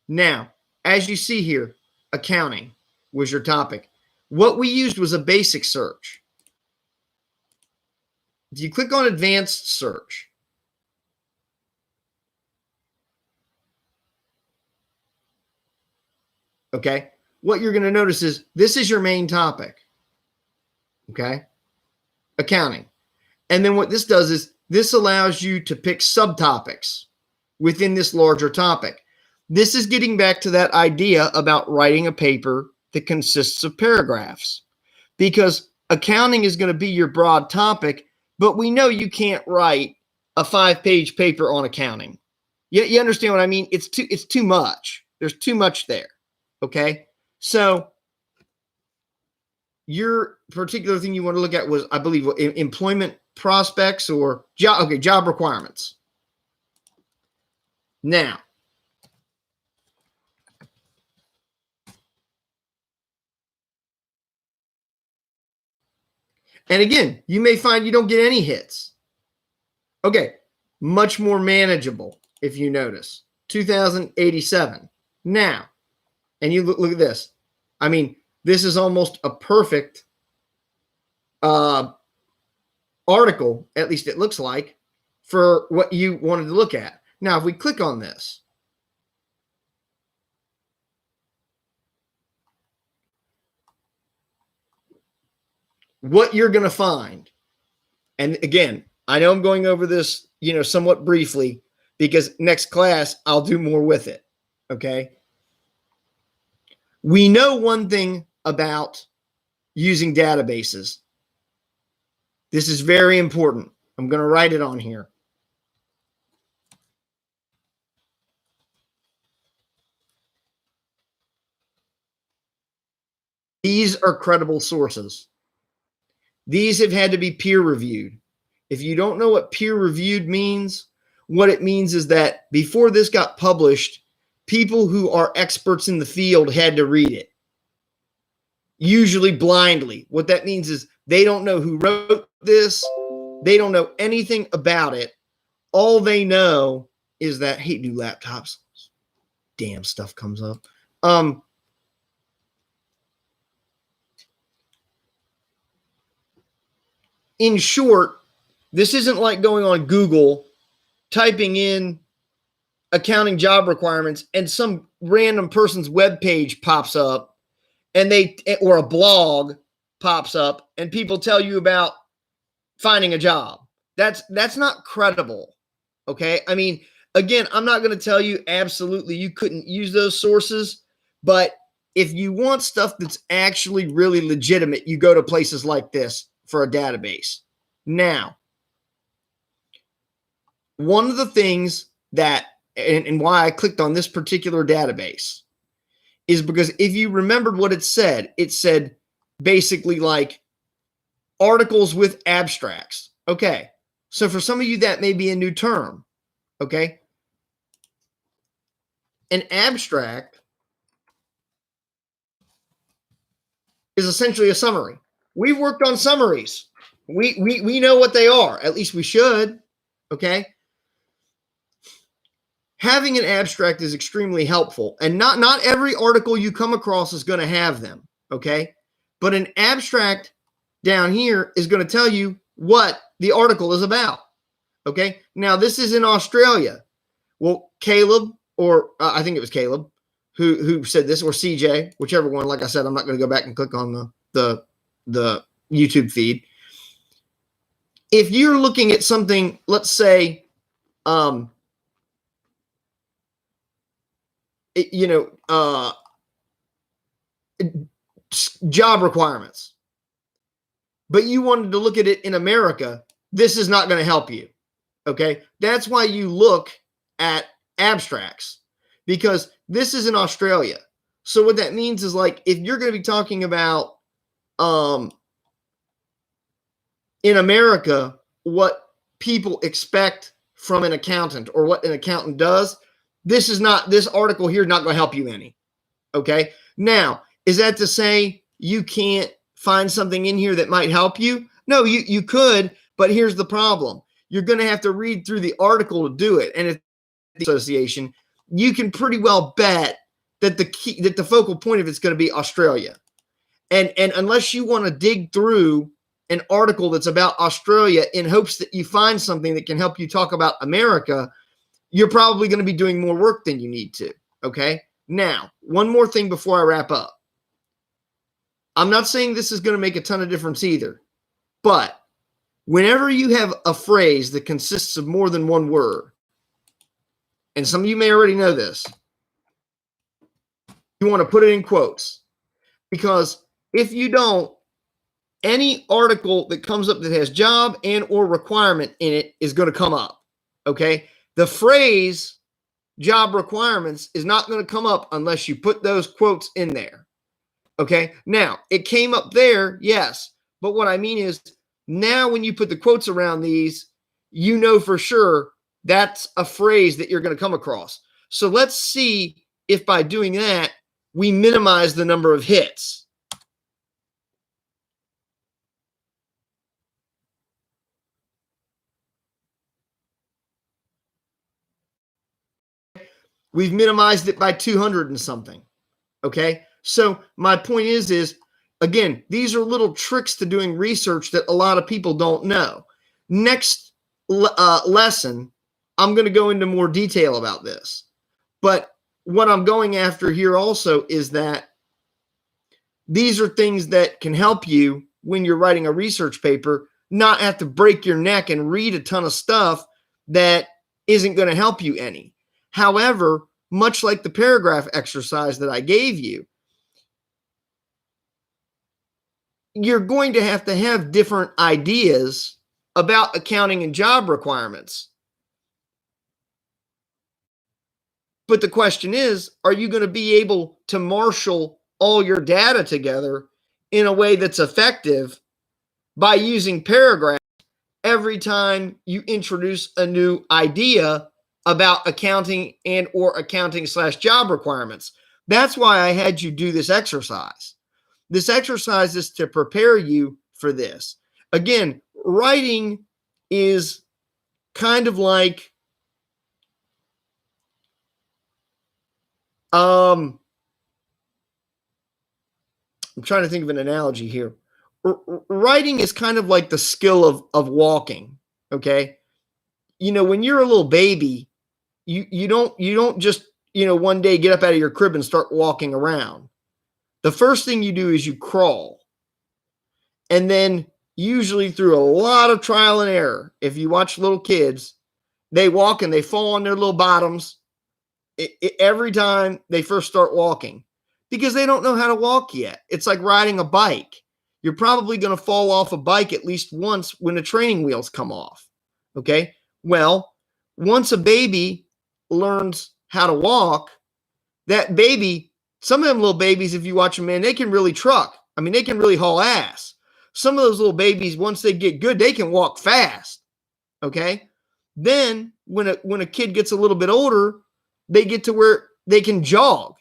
now, as you see here, accounting was your topic. What we used was a basic search. If you click on advanced search, okay, what you're going to notice is this is your main topic, okay, accounting. And then what this does is this allows you to pick subtopics within this larger topic. This is getting back to that idea about writing a paper that consists of paragraphs, because accounting is going to be your broad topic, but we know you can't write a 5-page paper on accounting. You understand what I mean? It's too much. There's too much there. Okay. So your particular thing you want to look at was, I believe, employment prospects or job requirements. Now, and again, you may find you don't get any hits. Okay, much more manageable if you notice. 2087. Now, and you look at this. I mean, this is almost a perfect article, at least it looks like, for what you wanted to look at. Now, if we click on this, what you're going to find, and again, I know I'm going over this, somewhat briefly, because next class I'll do more with it. Okay. We know one thing about using databases. This is very important. I'm going to write it on here. These are credible sources. These have had to be peer reviewed. If you don't know what peer reviewed means, what it means is that before this got published, people who are experts in the field had to read it, usually blindly. What that means is they don't know who wrote this. They don't know anything about it. All they know is that, hey, new laptops, damn stuff comes up. In short, this isn't like going on Google, typing in accounting job requirements, and some random person's webpage pops up, or a blog pops up, and people tell you about finding a job. That's not credible. Okay. I mean, again, I'm not going to tell you absolutely you couldn't use those sources, but if you want stuff that's actually really legitimate, you go to places like this for a database. Now, one of the things that, and why I clicked on this particular database, is because if you remembered what it said basically like articles with abstracts. Okay. So for some of you, that may be a new term. Okay. An abstract is essentially a summary. We've worked on summaries. We know what they are. At least we should. Okay. Having an abstract is extremely helpful, and not every article you come across is going to have them. Okay. But an abstract down here is going to tell you what the article is about. Okay. Now this is in Australia. Well, Caleb, or I think it was Caleb who said this, or CJ, whichever one. Like I said, I'm not going to go back and click on the YouTube feed. If you're looking at something, let's say, job requirements, but you wanted to look at it in America, this is not going to help you. Okay. That's why you look at abstracts, because this is in Australia. So what that means is, like, if you're going to be talking about, in America, what people expect from an accountant or what an accountant does, this article here is not going to help you any. Okay. Now, is that to say you can't find something in here that might help you? No, you could, but here's the problem. You're going to have to read through the article to do it. And if the association, you can pretty well bet that the focal point of it's going to be Australia. And unless you want to dig through an article that's about Australia in hopes that you find something that can help you talk about America, you're probably going to be doing more work than you need to. Okay. Now, one more thing before I wrap up. I'm not saying this is going to make a ton of difference either, but whenever you have a phrase that consists of more than one word, and some of you may already know this, you want to put it in quotes, because if you don't, any article that comes up that has job and or requirement in it is going to come up. Okay. The phrase job requirements is not going to come up unless you put those quotes in there. Okay. Now, it came up there, yes. But what I mean is, now when you put the quotes around these, you know for sure that's a phrase that you're going to come across. So let's see if by doing that, we minimize the number of hits. We've minimized it by 200 and something. Okay. So my point is again, these are little tricks to doing research that a lot of people don't know. Next lesson, I'm going to go into more detail about this. But what I'm going after here also is that these are things that can help you when you're writing a research paper, not have to break your neck and read a ton of stuff that isn't going to help you any. However, much like the paragraph exercise that I gave you, you're going to have different ideas about accounting and job requirements. But the question is, are you going to be able to marshal all your data together in a way that's effective by using paragraphs every time you introduce a new idea about accounting and or accounting/job requirements? That's why I had you do this exercise. This exercise is to prepare you for this. Again, writing is kind of like I'm trying to think of an analogy here. Writing is kind of like the skill of walking. Okay. You know, when you're a little baby, you don't just, one day get up out of your crib and start walking around. The first thing you do is you crawl. And then usually through a lot of trial and error, if you watch little kids, they walk and they fall on their little bottoms every time they first start walking because they don't know how to walk yet. It's like riding a bike. You're probably going to fall off a bike at least once when the training wheels come off. Okay. Well, once a baby learns how to walk, that baby, some of them little babies, if you watch them, man, they can really truck. I mean, they can really haul ass. Some of those little babies, once they get good, they can walk fast. Okay. Then when a kid gets a little bit older, they get to where they can jog.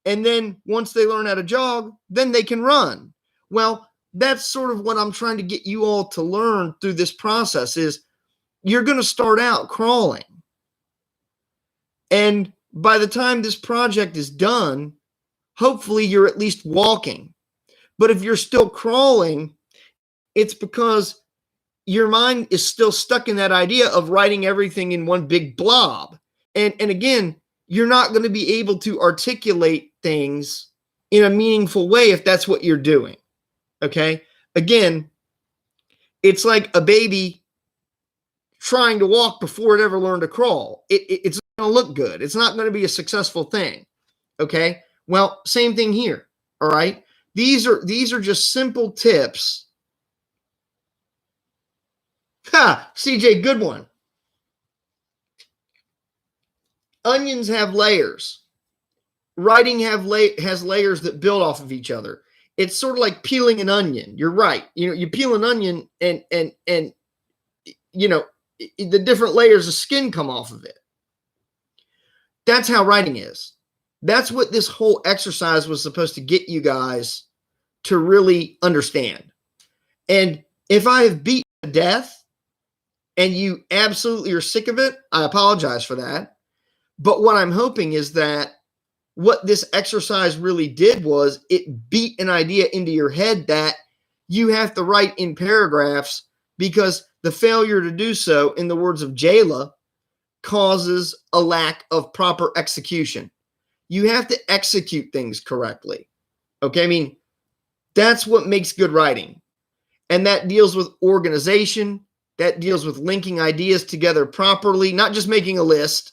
And then once they learn how to jog, then they can run. Well, that's sort of what I'm trying to get you all to learn through this process is you're going to start out crawling. And by the time this project is done, hopefully you're at least walking. But if you're still crawling, it's because your mind is still stuck in that idea of writing everything in one big blob. And again, you're not going to be able to articulate things in a meaningful way if that's what you're doing. Okay. Again, it's like a baby trying to walk before it ever learned to crawl. It's not going to look good. It's not going to be a successful thing. Okay. Well, same thing here. All right. These are just simple tips. CJ, good one. Onions have layers. Writing has layers that build off of each other. It's sort of like peeling an onion. You're right. You peel an onion and the different layers of skin come off of it. That's how writing is. That's what this whole exercise was supposed to get you guys to really understand. And if I have beaten to death and you absolutely are sick of it, I apologize for that. But what I'm hoping is that what this exercise really did was it beat an idea into your head that you have to write in paragraphs, because the failure to do so, in the words of Jayla, causes a lack of proper execution. You have to execute things correctly. Okay. I mean, that's what makes good writing. And that deals with organization. That deals with linking ideas together properly, not just making a list,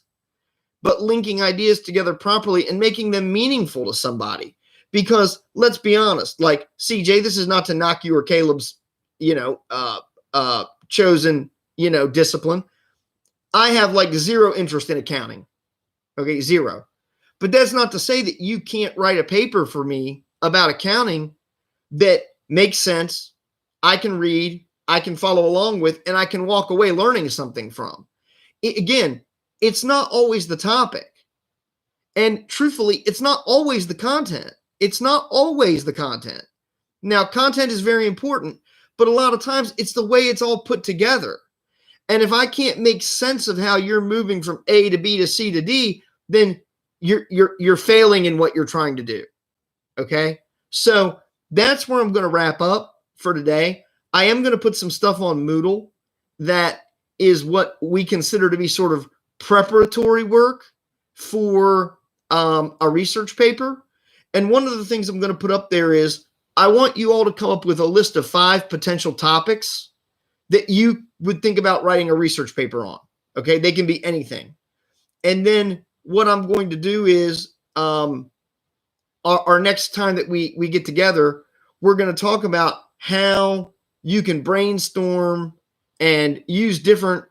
but linking ideas together properly and making them meaningful to somebody. Because let's be honest, like CJ, this is not to knock you or Caleb's, chosen, discipline. I have like zero interest in accounting. Okay, zero. But that's not to say that you can't write a paper for me about accounting that makes sense, I can read, I can follow along with, and I can walk away learning something from. Again, it's not always the topic. And truthfully, it's not always the content. It's not always the content. Now, content is very important, but a lot of times it's the way it's all put together. And if I can't make sense of how you're moving from A to B to C to D, then you're failing in what you're trying to do. Okay? So that's where I'm going to wrap up for today. I am going to put some stuff on Moodle that is what we consider to be sort of preparatory work for a research paper. And one of the things I'm going to put up there is I want you all to come up with a list of 5 potential topics that you would think about writing a research paper on. Okay, they can be anything. And then what I'm going to do is our next time that we get together, we're going to talk about how you can brainstorm and use different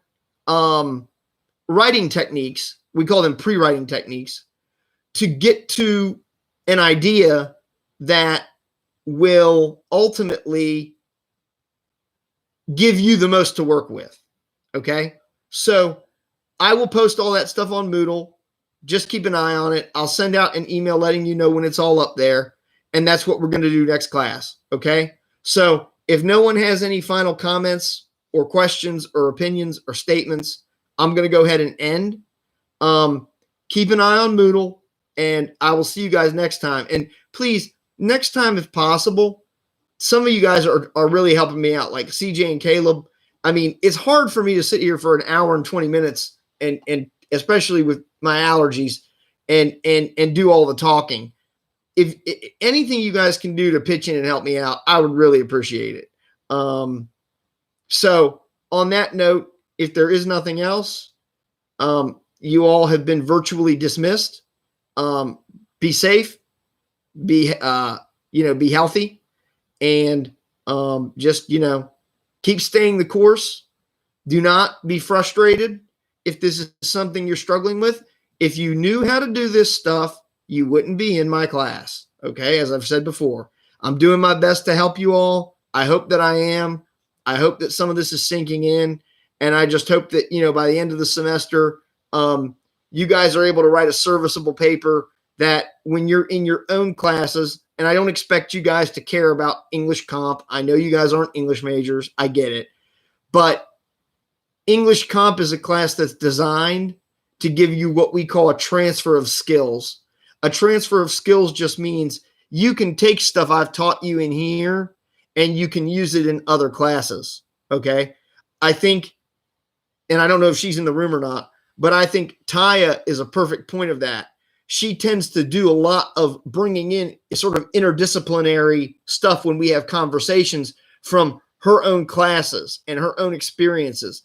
writing techniques. We call them pre-writing techniques to get to an idea that will ultimately give you the most to work with. Okay. So I will post all that stuff on Moodle. Just keep an eye on it. I'll send out an email letting you know when it's all up there. And that's what we're going to do next class. Okay. So if no one has any final comments or questions or opinions or statements, I'm going to go ahead and end. Keep an eye on Moodle, and I will see you guys next time. And please, next time, if possible, some of you guys are really helping me out, like CJ and Caleb. I mean, it's hard for me to sit here for an hour and 20 minutes and especially with my allergies and do all the talking. If anything you guys can do to pitch in and help me out, I would really appreciate it. So on that note, if there is nothing else, you all have been virtually dismissed. Be safe, be healthy, and just keep staying the course. Do not be frustrated if this is something you're struggling with. If you knew how to do this stuff, you wouldn't be in my class. Okay, as I've said before, I'm doing my best to help you all. I hope that I am. I hope that some of this is sinking in, and I just hope that by the end of the semester, you guys are able to write a serviceable paper that when you're in your own classes. And I don't expect you guys to care about English comp. I know you guys aren't English majors. I get it. But English comp is a class that's designed to give you what we call a transfer of skills. A transfer of skills just means you can take stuff I've taught you in here and you can use it in other classes. Okay. I think, and I don't know if she's in the room or not, but I think Taya is a perfect point of that. She tends to do a lot of bringing in sort of interdisciplinary stuff when we have conversations from her own classes and her own experiences.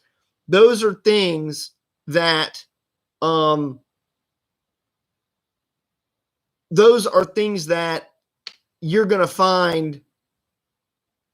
Those are things that, you're going to find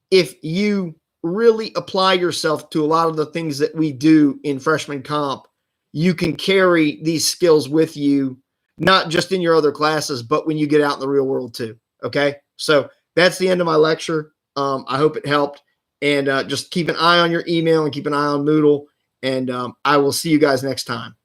if you really apply yourself to a lot of the things that we do in freshman comp. You can carry these skills with you, not just in your other classes, but when you get out in the real world too. Okay. So that's the end of my lecture. I hope it helped. And just keep an eye on your email and keep an eye on Moodle. And I will see you guys next time.